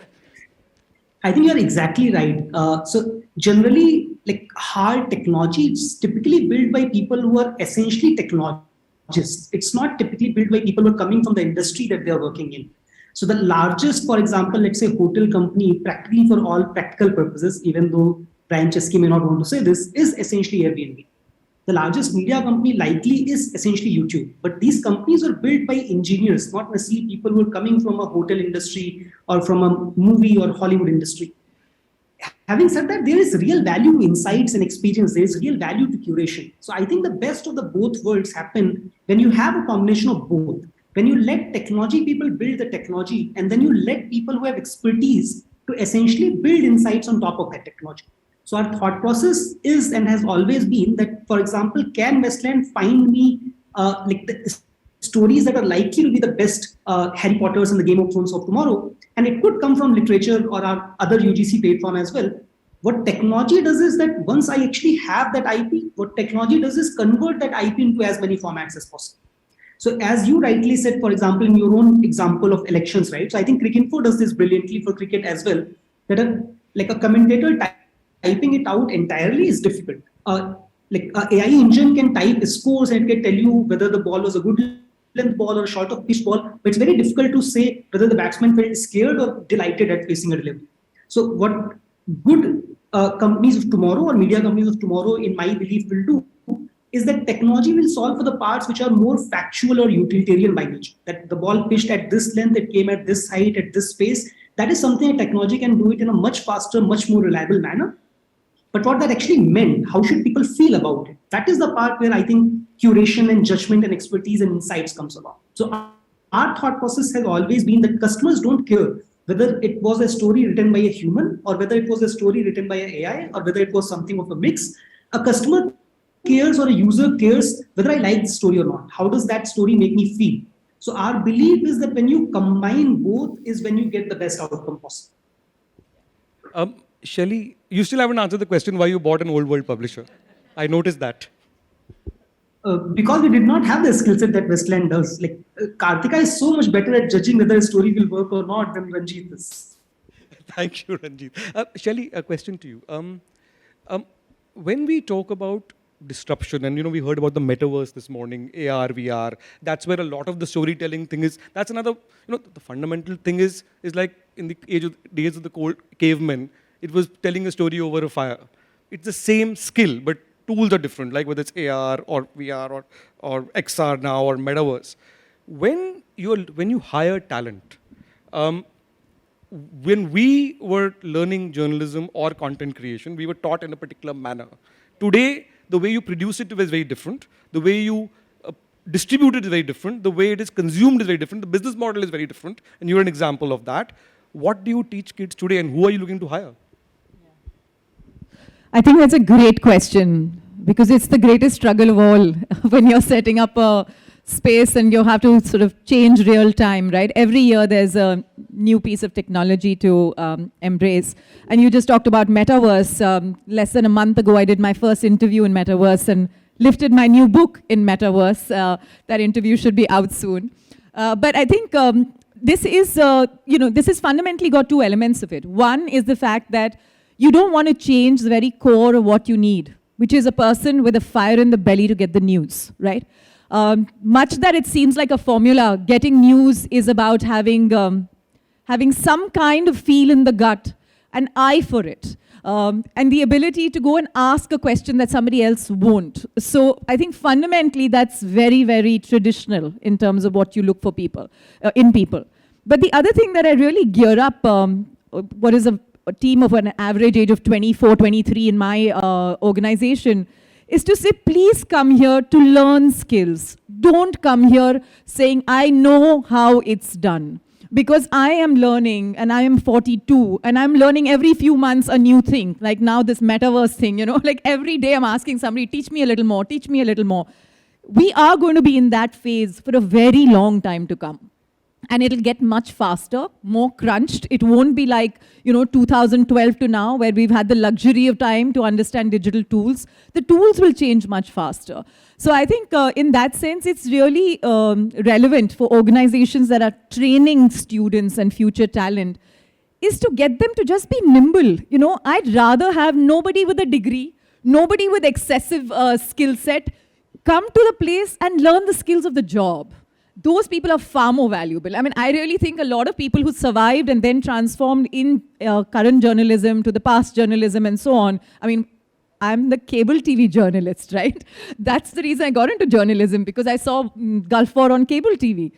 I think you're exactly right. So generally, like hard technology. It's typically built by people who are essentially technologists. It's not typically built by people who are coming from the industry that they are working in. So the largest, for example, let's say hotel company, practically for all practical purposes, even though Brian Chesky may not want to say this, is essentially Airbnb. The largest media company likely is essentially YouTube. But these companies are built by engineers, not necessarily people who are coming from a hotel industry or from a movie or Hollywood industry. Having said that, there is real value to insights and experience. There is real value to curation. So I think the best of the both worlds happen when you have a combination of both. When you let technology people build the technology, and then you let people who have expertise to essentially build insights on top of that technology. So our thought process is and has always been that, for example, can Westland find me like the stories that are likely to be the best Harry Potters and the Game of Thrones of tomorrow? And it could come from literature or our other UGC platform as well. What technology does is that once I actually have that IP, what technology does is convert that IP into as many formats as possible. So as you rightly said, for example, in your own example of elections, right? So I think Cricinfo does this brilliantly for cricket as well. That like a commentator typing it out entirely is difficult. Like an AI engine can type scores and can tell you whether the ball was a good length ball or a short of pitch ball, but it's very difficult to say whether the batsman felt scared or delighted at facing a delivery. So what good companies of tomorrow or media companies of tomorrow, in my belief, will do is that technology will solve for the parts which are more factual or utilitarian by nature. That the ball pitched at this length, it came at this height, at this space. That is something that technology can do it in a much faster, much more reliable manner. But what that actually meant, how should people feel about it? That is the part where I think curation and judgment and expertise and insights comes along. So our thought process has always been that customers don't care whether it was a story written by a human or whether it was a story written by an AI or whether it was something of a mix. A customer cares or a user cares whether I like the story or not. How does that story make me feel? So our belief is that when you combine both is when you get the best outcome possible. Shelly, you still haven't answered the question why you bought an old world publisher. I noticed that. Because we did not have the skill set that Westland does. Like Karthika is so much better at judging whether a story will work or not than Ranjit is. Thank you, Ranjit. Shelly, a question to you. When we talk about disruption, and we heard about the metaverse this morning, AR, VR, that's where a lot of the storytelling thing is. That's another, the fundamental thing is like in the days of the cold cavemen, it was telling a story over a fire. It's the same skill, but tools are different, like whether it's AR or VR or XR now or metaverse. When you hire talent, when we were learning journalism or content creation, we were taught in a particular manner. Today, the way you produce it is very different. The way you distribute it is very different. The way it is consumed is very different. The business model is very different. And you're an example of that. What do you teach kids today and who are you looking to hire? I think that's a great question because it's the greatest struggle of all when you're setting up a space and you have to sort of change real time, right? Every year there's a new piece of technology to embrace. And you just talked about metaverse. Less than a month ago, I did my first interview in metaverse and lifted my new book in metaverse. That interview should be out soon. But I think this is fundamentally got two elements of it. One is the fact that you don't want to change the very core of what you need, which is a person with a fire in the belly to get the news, right? Much that it seems like a formula, getting news is about having some kind of feel in the gut, an eye for it, and the ability to go and ask a question that somebody else won't. So I think fundamentally that's very, very traditional in terms of what you look for in people. But the other thing that I really gear up, what is a team of an average age of 24, 23 in my organization, is to say, please come here to learn skills. Don't come here saying, I know how it's done. Because I am learning, and I am 42, and I'm learning every few months a new thing. Like now this metaverse thing, like every day I'm asking somebody, teach me a little more, teach me a little more. We are going to be in that phase for a very long time to come. And it'll get much faster, more crunched. It won't be like, 2012 to now, where we've had the luxury of time to understand digital tools. The tools will change much faster. So I think in that sense, it's really relevant for organizations that are training students and future talent. is to get them to just be nimble. You know, I'd rather have nobody with a degree, nobody with excessive skill set, come to the place and learn the skills of the job. Those people are far more valuable. I mean, I really think a lot of people who survived and then transformed in current journalism to the past journalism and so on. I mean, I'm the cable TV journalist, right? That's the reason I got into journalism, because I saw Gulf War on cable TV.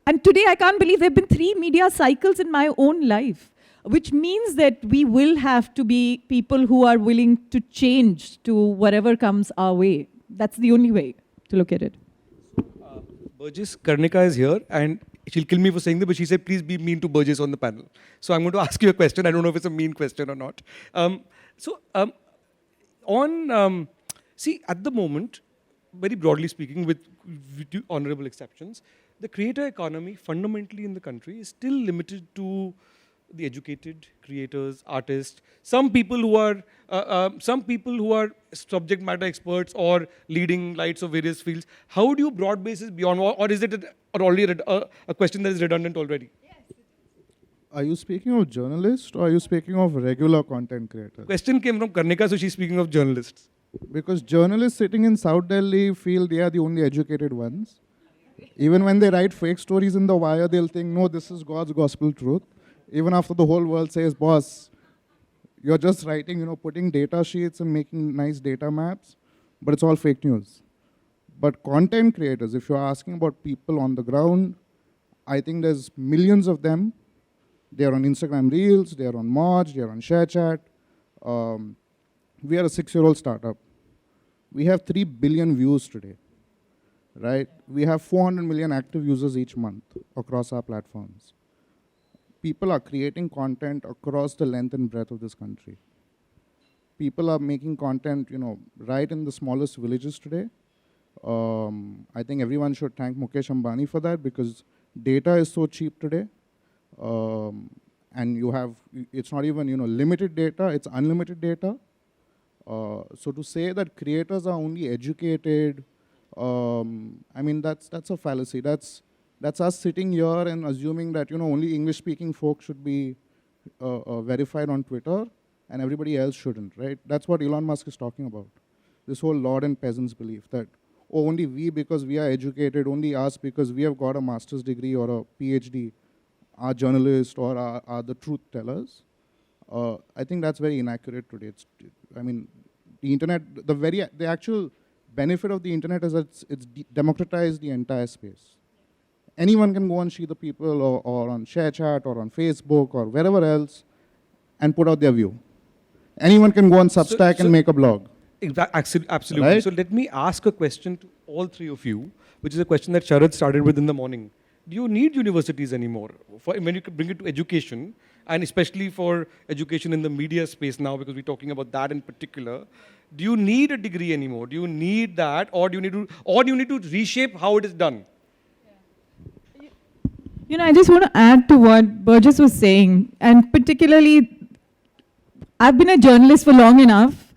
And today I can't believe there have been 3 media cycles in my own life, which means that we will have to be people who are willing to change to whatever comes our way. That's the only way to look at it. Burgess Karnika is here, and she'll kill me for saying that, but she said, please be mean to Burgess on the panel. So I'm going to ask you a question. I don't know if it's a mean question or not. See, at the moment, very broadly speaking, with honorable exceptions, the creator economy fundamentally in the country is still limited to the educated creators, artists, some people who are subject matter experts or leading lights of various fields. How do you broad base this beyond, or is it already a question that is redundant already? Are you speaking of journalists or are you speaking of regular content creators? Question came from Karnika, so she's speaking of journalists. Because journalists sitting in South Delhi feel they are the only educated ones. Even when they write fake stories in The Wire, they'll think, no, this is God's gospel truth. Even after the whole world says, boss, you're just writing, you know, putting data sheets and making nice data maps, but it's all fake news. But content creators, if you're asking about people on the ground, I think there's millions of them. They're on Instagram Reels, they're on Moj, they're on ShareChat. We are a 6-year-old startup. We have 3 billion views today, right? We have 400 million active users each month across our platforms. People are creating content across the length and breadth of this country. People are making content, you know, right in the smallest villages today. I think everyone should thank Mukesh Ambani for that, because data is so cheap today. And you have, it's not even, you know, limited data, it's unlimited data. So to say that creators are only educated, I mean, that's a fallacy. That's us sitting here and assuming that, you know, only English-speaking folks should be verified on Twitter and everybody else shouldn't, right? That's what Elon Musk is talking about. This whole lord and peasants belief that, oh, only we because we are educated, only us because we have got a master's degree or a PhD, are journalists or are the truth tellers. I think that's very inaccurate today. I mean, the internet, the actual benefit of the internet is that it's democratized the entire space. Anyone can go and see the people or on ShareChat or on Facebook or wherever else and put out their view. Anyone can go on Substack and make a blog. Absolutely. Right? So let me ask a question to all 3 of you, which is a question that Sharad started with in the morning. Do you need universities anymore? When you bring it to education, and especially for education in the media space now, because we're talking about that in particular, do you need a degree anymore? Do you need that, or do you need to reshape how it is done? You know, I just want to add to what Burgess was saying, and particularly, I've been a journalist for long enough,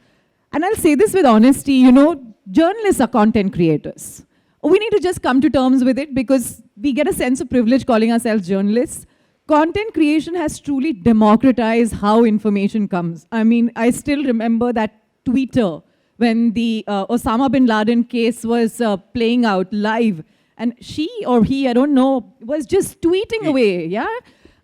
and I'll say this with honesty, you know, journalists are content creators. We need to just come to terms with it, because we get a sense of privilege calling ourselves journalists. Content creation has truly democratized how information comes. I mean, I still remember that Twitter when the Osama bin Laden case was playing out live. And she or he, I don't know, was just tweeting away, yeah?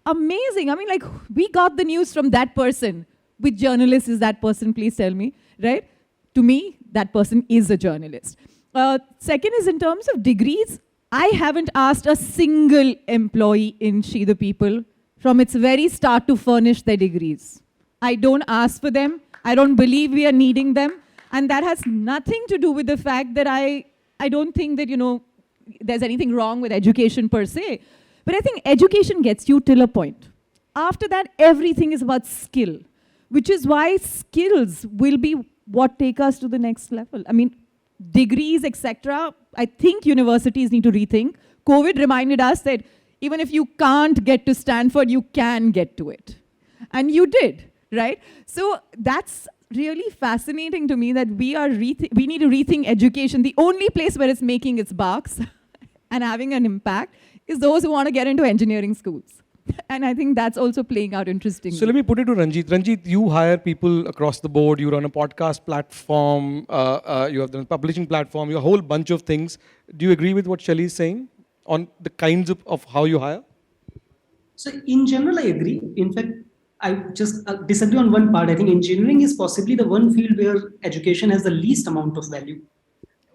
Amazing. I mean, like, we got the news from that person. Which journalist is that person? Please tell me, right? To me, that person is a journalist. Second is in terms of degrees, I haven't asked a single employee in She the People from its very start to furnish their degrees. I don't ask for them. I don't believe we are needing them. And that has nothing to do with the fact that I don't think that, you know, there's anything wrong with education per se. But I think education gets you till a point. After that, everything is about skill, which is why skills will be what take us to the next level. I mean, degrees, etc., I think universities need to rethink. COVID reminded us that even if you can't get to Stanford, you can get to it. And you did, right? So that's really fascinating to me that we need to rethink education. The only place where it's making its bucks and having an impact is those who want to get into engineering schools. And I think that's also playing out interestingly. So let me put it to Ranjit. Ranjit, you hire people across the board. You run a podcast platform. You have the publishing platform. You have a whole bunch of things. Do you agree with what Shelly is saying on the kinds of how you hire? So in general, I agree. In fact, I just disagree on one part. I think engineering is possibly the one field where education has the least amount of value.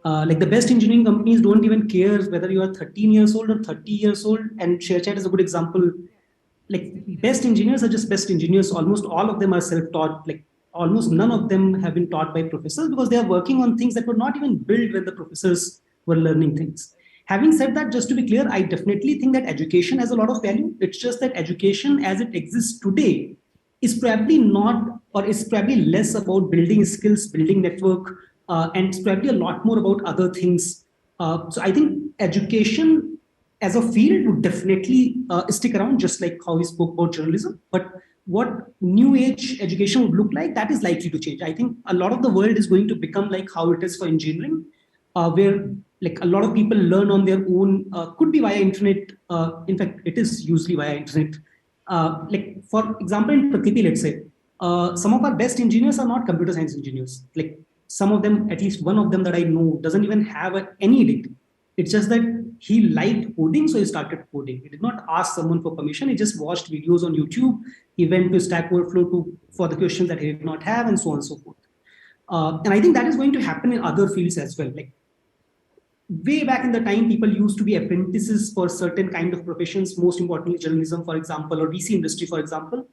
Like the best engineering companies don't even care whether you are 13 years old or 30 years old. And ShareChat is a good example. Like best engineers are just best engineers. Almost all of them are self-taught. Like almost none of them have been taught by professors because they are working on things that were not even built when the professors were learning things. Having said that, just to be clear, I definitely think that education has a lot of value. It's just that education as it exists today is probably not, or is probably less about building skills, building network, and it's probably a lot more about other things. So I think education as a field would definitely stick around, just like how we spoke about journalism. But what new age education would look like, that is likely to change. I think a lot of the world is going to become like how it is for engineering, where like a lot of people learn on their own, could be via internet. In fact, it is usually via internet. Like for example, in Prakriti, let's say, some of our best engineers are not computer science engineers. Like some of them, at least one of them that I know, doesn't even have any degree. It's just that he liked coding, so he started coding. He did not ask someone for permission. He just watched videos on YouTube. He went to Stack Overflow for the questions that he did not have, and so on and so forth. And I think that is going to happen in other fields as well. Like way back in the time, people used to be apprentices for certain kind of professions, most importantly journalism, for example, or VC industry, for example.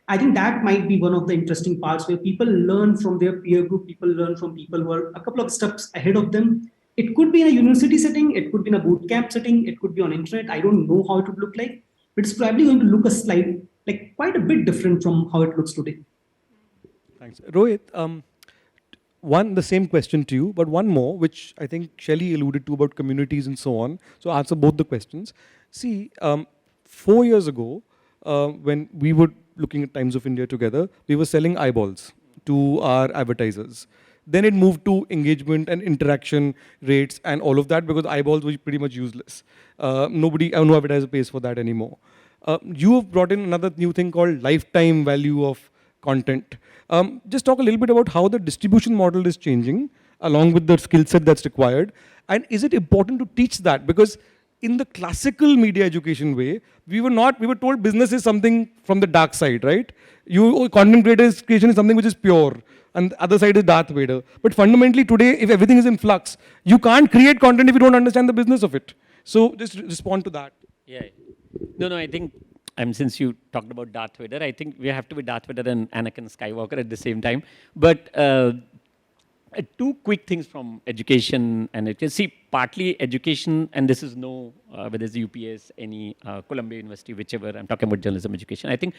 I think that might be one of the interesting parts where people learn from their peer group, people learn from people who are a couple of steps ahead of them. It could be in a university setting, it could be in a boot camp setting, it could be on internet. I don't know how it would look like, but it's probably going to look quite a bit different from how it looks today. Thanks. Rohit, the same question to you, but one more, which I think Shelly alluded to about communities and so on. So answer both the questions. See, 4 years ago, when we were looking at Times of India together, we were selling eyeballs to our advertisers. Then it moved to engagement and interaction rates and all of that because eyeballs were pretty much useless. No advertiser pays for that anymore. You have brought in another new thing called lifetime value of content. Just talk a little bit about how the distribution model is changing along with the skill set that's required. And is it important to teach that? Because in the classical media education way, we were told business is something from the dark side, right? Content creation is something which is pure. And the other side is Darth Vader. But fundamentally today, if everything is in flux, you can't create content if you don't understand the business of it. So just respond to that. Yeah. No, I think, since you talked about Darth Vader, I think we have to be Darth Vader and Anakin Skywalker at the same time. But two quick things from education and education. See, partly education, and this is whether it's UPS, any Columbia University, whichever, I'm talking about journalism education. I think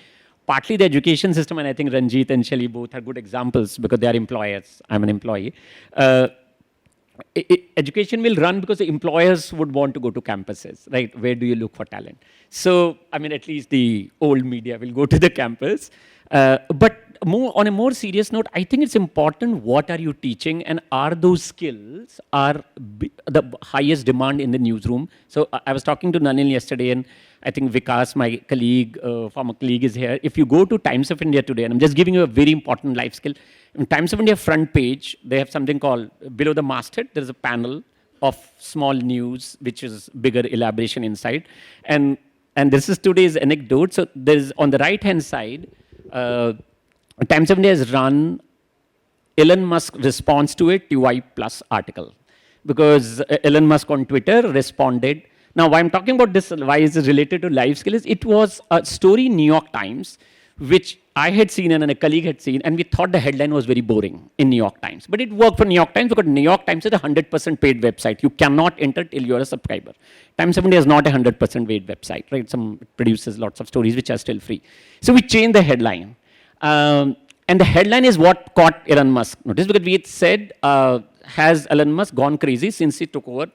partly the education system, and I think Ranjit and Shelly both are good examples because they are employers. I'm an employee. Education will run because the employers would want to go to campuses, right? Where do you look for talent? So, at least the old media will go to the campus. But on a more serious note, I think it's important what are you teaching and are those skills are the highest demand in the newsroom. So I was talking to Nanil yesterday, and I think Vikas, my colleague, former colleague, is here. If you go to Times of India today, and I'm just giving you a very important life skill, in Times of India front page, they have something called below the masthead, there's a panel of small news, which is bigger elaboration inside. And this is today's anecdote. So there's on the right-hand side, Times of India has run Elon Musk response to a TY Plus article. Because Elon Musk on Twitter responded. Now, why I'm talking about this, why is it related to life skills? It was a story in New York Times, which I had seen and a colleague had seen, and we thought the headline was very boring in New York Times. But it worked for New York Times because New York Times is a 100% paid website. You cannot enter till you're a subscriber. Times of India is not a 100% paid website, right? It produces lots of stories which are still free. So we changed the headline. And the headline is what caught Elon Musk notice, because we had said, has Elon Musk gone crazy since he took over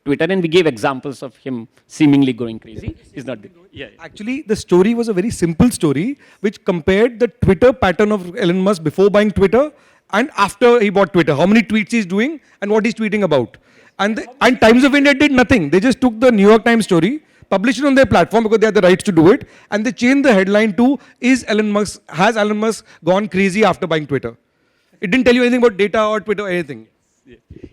Twitter? And we gave examples of him seemingly going crazy. He's not. Yeah. Actually, the story was a very simple story, which compared the Twitter pattern of Elon Musk before buying Twitter and after he bought Twitter. How many tweets he's doing and what he's tweeting about. And Times of India did nothing. They just took the New York Times story, publish it on their platform because they have the rights to do it, and they change the headline to, has Elon Musk gone crazy after buying Twitter? It didn't tell you anything about data or Twitter or anything.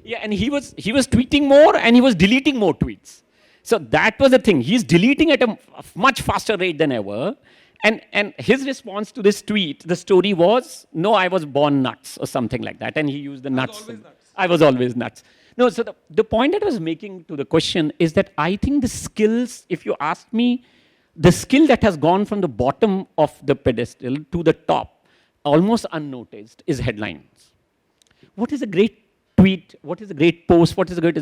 Yeah, and he was tweeting more and he was deleting more tweets. So that was the thing. He's deleting at a much faster rate than ever. And his response to this tweet, the story was, no, I was born nuts or something like that. And he used the nuts. I was always nuts. No, so the point that I was making to the question is that I think the skills, if you ask me, the skill that has gone from the bottom of the pedestal to the top, almost unnoticed, is headlines. What is a great tweet? What is a great post? What is a great...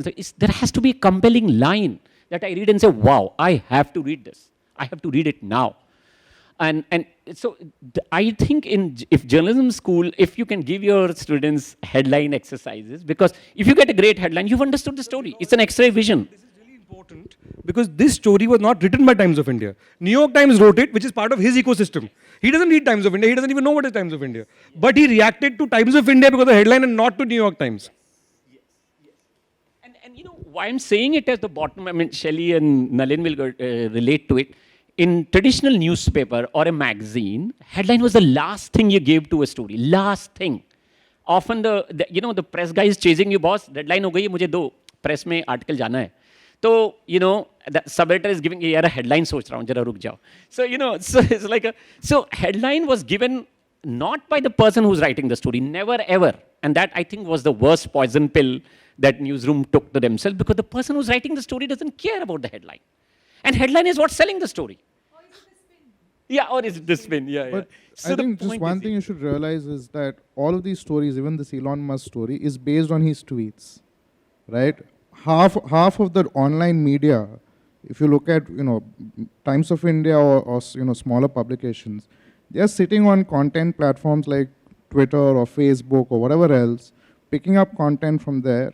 There has to be a compelling line that I read and say, wow, I have to read this. I have to read it now. And so I think if journalism school, if you can give your students headline exercises, because if you get a great headline, you've understood the story. It's an X-ray vision. This is really important because this story was not written by Times of India. New York Times wrote it, which is part of his ecosystem. He doesn't read Times of India. He doesn't even know what is Times of India. But he reacted to Times of India because of the headline and not to New York Times. And you know, why I'm saying it at the bottom, I mean, Shelley and Nalin will relate to it. In traditional newspaper or a magazine, headline was the last thing you gave to a story. Last thing. Often the press guy is chasing you, boss. Deadline ho gayi hai, mujhe do. Press mein article jana hai. So, the sub-editor is giving a headline soch raha hu, jara ruk jao. So, so it's like so headline was given not by the person who's writing the story, never ever. And that I think was the worst poison pill that newsroom took to themselves, because the person who's writing the story doesn't care about the headline. And headline is what's selling the story. Or is it the spin? Yeah, or is it the spin? Yeah, but yeah. So I think just one thing you should realize is that all of these stories, even this Elon Musk story, is based on his tweets, right? Half of the online media, if you look at Times of India or smaller publications, they are sitting on content platforms like Twitter or Facebook or whatever else, picking up content from there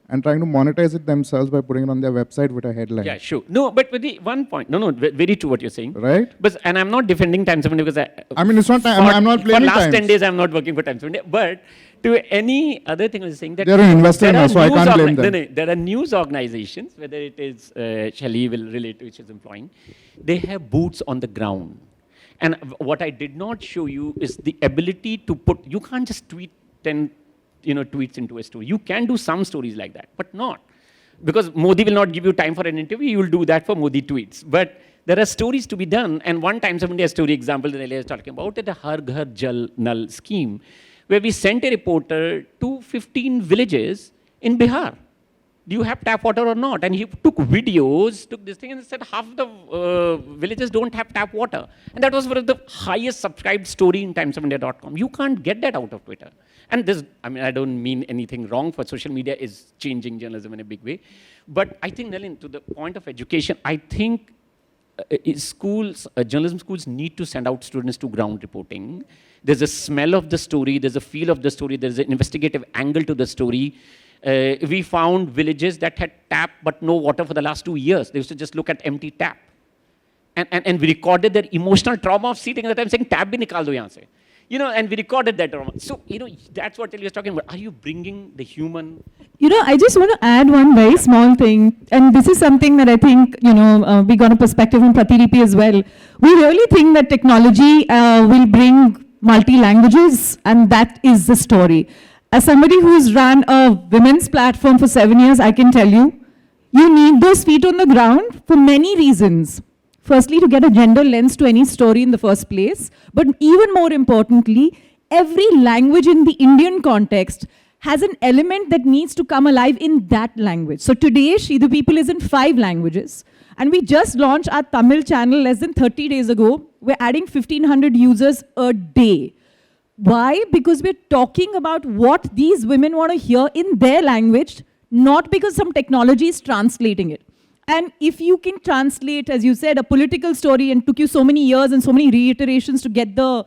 and trying to monetize it themselves by putting it on their website with a headline. Yeah, sure. No, but with the one point, very true what you're saying. Right? And I'm not defending Times of India because I mean, it's not. I'm not blaming For last Times. 10 days, I'm not working for Times of India. But to any other thing, I was saying that they're an investor now, so I can't blame them. No, there are news organizations, whether it is Shelley will relate to which is employing, they have boots on the ground. And what I did not show you is the ability to put. You can't just tweet 10 tweets into a story. You can do some stories like that, but not. Because Modi will not give you time for an interview, you will do that for Modi tweets. But there are stories to be done, and one Times of India story example that I was talking about is the Har Ghar Jal Nal scheme, where we sent a reporter to 15 villages in Bihar. Do you have tap water or not? And he took videos, took this thing and said half the villages don't have tap water. And that was one of the highest subscribed story in timesofindia.com. You can't get that out of Twitter. And this, I mean, I don't mean anything wrong, for social media is changing journalism in a big way. But I think, Nalin, to the point of education, I think schools, journalism schools need to send out students to ground reporting. There's a smell of the story, there's a feel of the story, there's an investigative angle to the story. We found villages that had tap but no water for the last 2 years. They used to just look at empty tap. And we recorded their emotional trauma of sitting at the time saying, tap bhi nikal do yahan se. And we recorded that trauma. So, that's what Ellie was talking about. Are you bringing the human? I just want to add one very small thing. And this is something that I think, we got a perspective from Pratiripi as well. We really think that technology will bring multi-languages, and that is the story. As somebody who's run a women's platform for 7 years, I can tell you, you need those feet on the ground for many reasons. Firstly, to get a gender lens to any story in the first place. But even more importantly, every language in the Indian context has an element that needs to come alive in that language. So today, She the People is in 5 languages. And we just launched our Tamil channel less than 30 days ago. We're adding 1,500 users a day. Why? Because we're talking about what these women want to hear in their language, not because some technology is translating it. And if you can translate, as you said, a political story, and took you so many years and so many reiterations to get the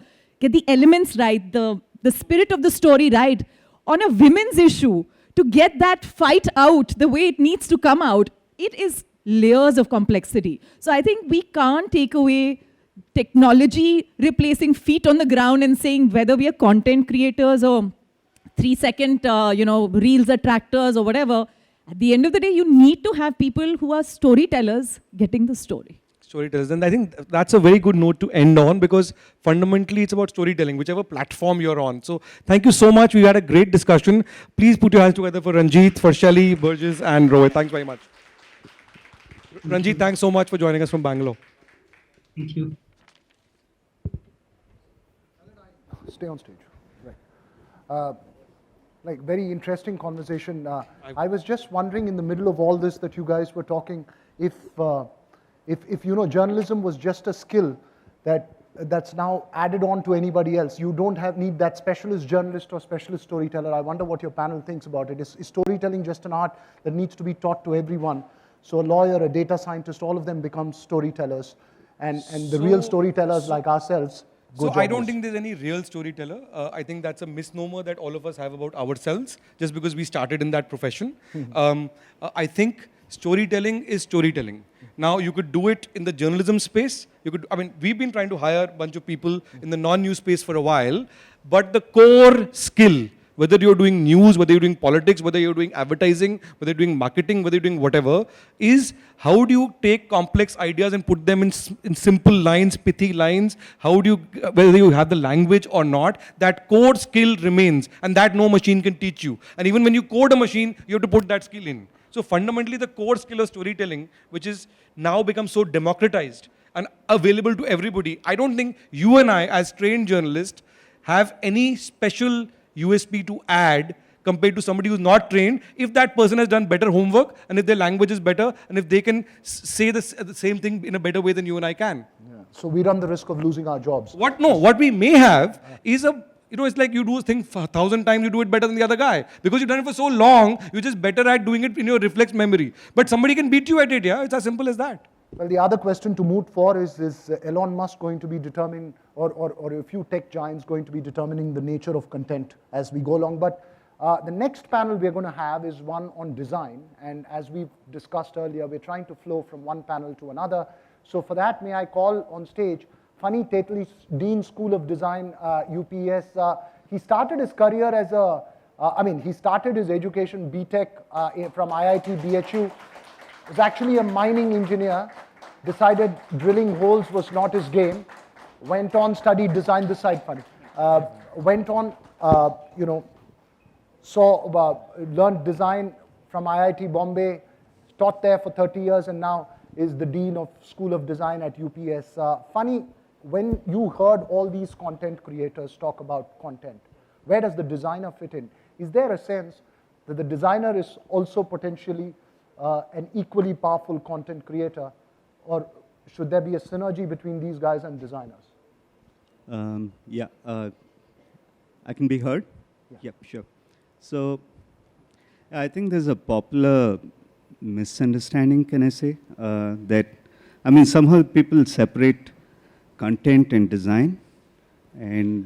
elements right, the spirit of the story right, on a women's issue, to get that fight out the way it needs to come out, it is layers of complexity. So I think we can't take away technology replacing feet on the ground and saying whether we are content creators or 3-second, reels attractors or whatever. At the end of the day, you need to have people who are storytellers getting the story. Storytellers. And I think that's a very good note to end on, because fundamentally it's about storytelling, whichever platform you're on. So thank you so much. We had a great discussion. Please put your hands together for Ranjit, for Shelly, Burgess, and Rohit. Thanks very much. Ranjit, thanks so much for joining us from Bangalore. Thank you. Stay on stage. Right. Like very interesting conversation. I was just wondering in the middle of all this that you guys were talking, if you know journalism was just a skill that's now added on to anybody else. You don't need that specialist journalist or specialist storyteller. I wonder what your panel thinks about it. Is storytelling just an art that needs to be taught to everyone? So a lawyer, a data scientist, all of them become storytellers, and the real storytellers like ourselves. So I don't think there's any real storyteller. I think that's a misnomer that all of us have about ourselves, just because we started in that profession. I think storytelling is storytelling. Now, you could do it in the journalism space. We've been trying to hire a bunch of people in the non-news space for a while, but the core skill, whether you're doing news, whether you're doing politics, whether you're doing advertising, whether you're doing marketing, whether you're doing whatever, is how do you take complex ideas and put them in simple lines, pithy lines? How do you, whether you have the language or not, that core skill remains, and that no machine can teach you. And even when you code a machine, you have to put that skill in. So fundamentally, the core skill of storytelling, which is now become so democratized and available to everybody, I don't think you and I, as trained journalists, have any special USP to add compared to somebody who's not trained, if that person has done better homework, and if their language is better, and if they can say the same thing in a better way than you and I can. Yeah. So we run the risk of losing our jobs. What we may have is it's like you do a thing 1,000 times, you do it better than the other guy. Because you've done it for so long, you're just better at doing it in your reflex memory. But somebody can beat you at it, yeah? It's as simple as that. Well, the other question to moot for is Elon Musk going to be determining, or a few tech giants going to be determining the nature of content as we go along. But the next panel we're going to have is one on design. And as we've discussed earlier, we're trying to flow from one panel to another. So for that, may I call on stage Funny Tetli, Dean School of Design, UPS. He started his career as he started his education BTech from IIT BHU. Was actually a mining engineer, decided drilling holes was not his game, went on, studied design, this side funny, went on, learned design from IIT Bombay, taught there for 30 years, and now is the Dean of School of Design at UPS. Funny, when you heard all these content creators talk about content, where does the designer fit in? Is there a sense that the designer is also potentially an equally powerful content creator, or should there be a synergy between these guys and designers? I can be heard? Yeah. Yep, sure. So, I think there's a popular misunderstanding, can I say, that, somehow people separate content and design, and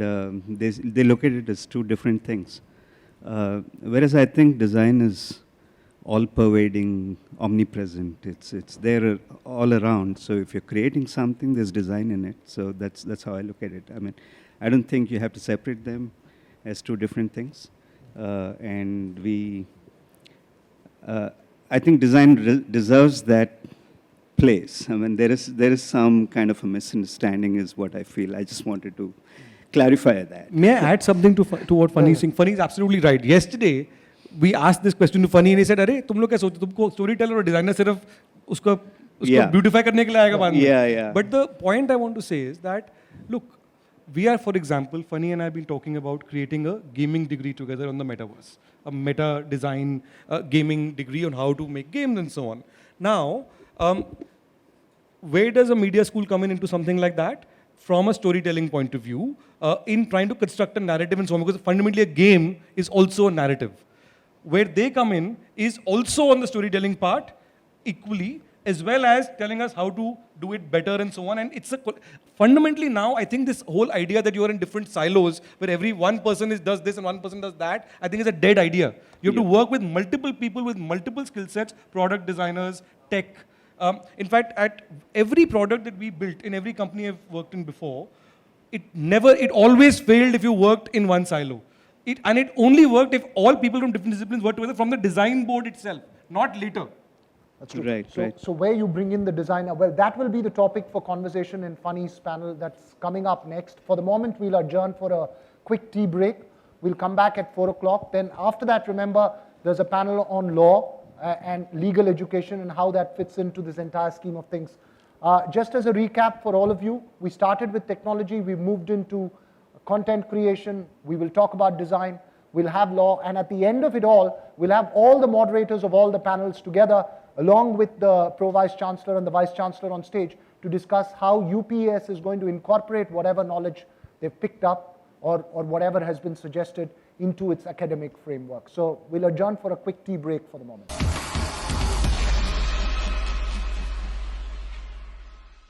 they look at it as two different things. Whereas I think design is all-pervading, omnipresent. It's there all around. So if you're creating something, there's design in it. So that's how I look at it. I don't think you have to separate them as two different things. I think design deserves that place. There is some kind of a misunderstanding, is what I feel. I just wanted to clarify that. May I add something to what Funny is saying? Funny is absolutely right. Yesterday, we asked this question to Funny, and he said, "Arey, तुम लोग क्या सोचते? तुमको storyteller और designer सिर्फ उसको beautify करने के लिए आएगा बाद में." Yeah. But the point I want to say is that, look, we are, for example, Funny and I have been talking about creating a gaming degree together on the metaverse, a meta design gaming degree on how to make games and so on. Now, where does a media school come into something like that? From a storytelling point of view, in trying to construct a narrative and so on, because fundamentally a game is also a narrative. Where they come in is also on the storytelling part, equally, as well as telling us how to do it better and so on. And it's fundamentally now, I think this whole idea that you are in different silos, where every one person does this and one person does that, I think is a dead idea. You have to work with multiple people with multiple skill sets, product designers, tech. In fact, at every product that we built in every company I've worked in before, it always failed if you worked in one silo. And it only worked if all people from different disciplines worked together from the design board itself. not later. That's true. Right, so, right. so where you bring in the designer, well, that will be the topic for conversation in Funny's panel that's coming up next. For the moment, we'll adjourn for a quick tea break. We'll come back at 4 o'clock. Then after that, remember, there's a panel on law and legal education and how that fits into this entire scheme of things. Just as a recap for all of you, we started with technology, we moved into content creation, we will talk about design, we'll have law, and at the end of it all, we'll have all the moderators of all the panels together, along with the Pro-Vice Chancellor and the Vice Chancellor on stage, to discuss how UPS is going to incorporate whatever knowledge they've picked up or whatever has been suggested into its academic framework. So we'll adjourn for a quick tea break for the moment.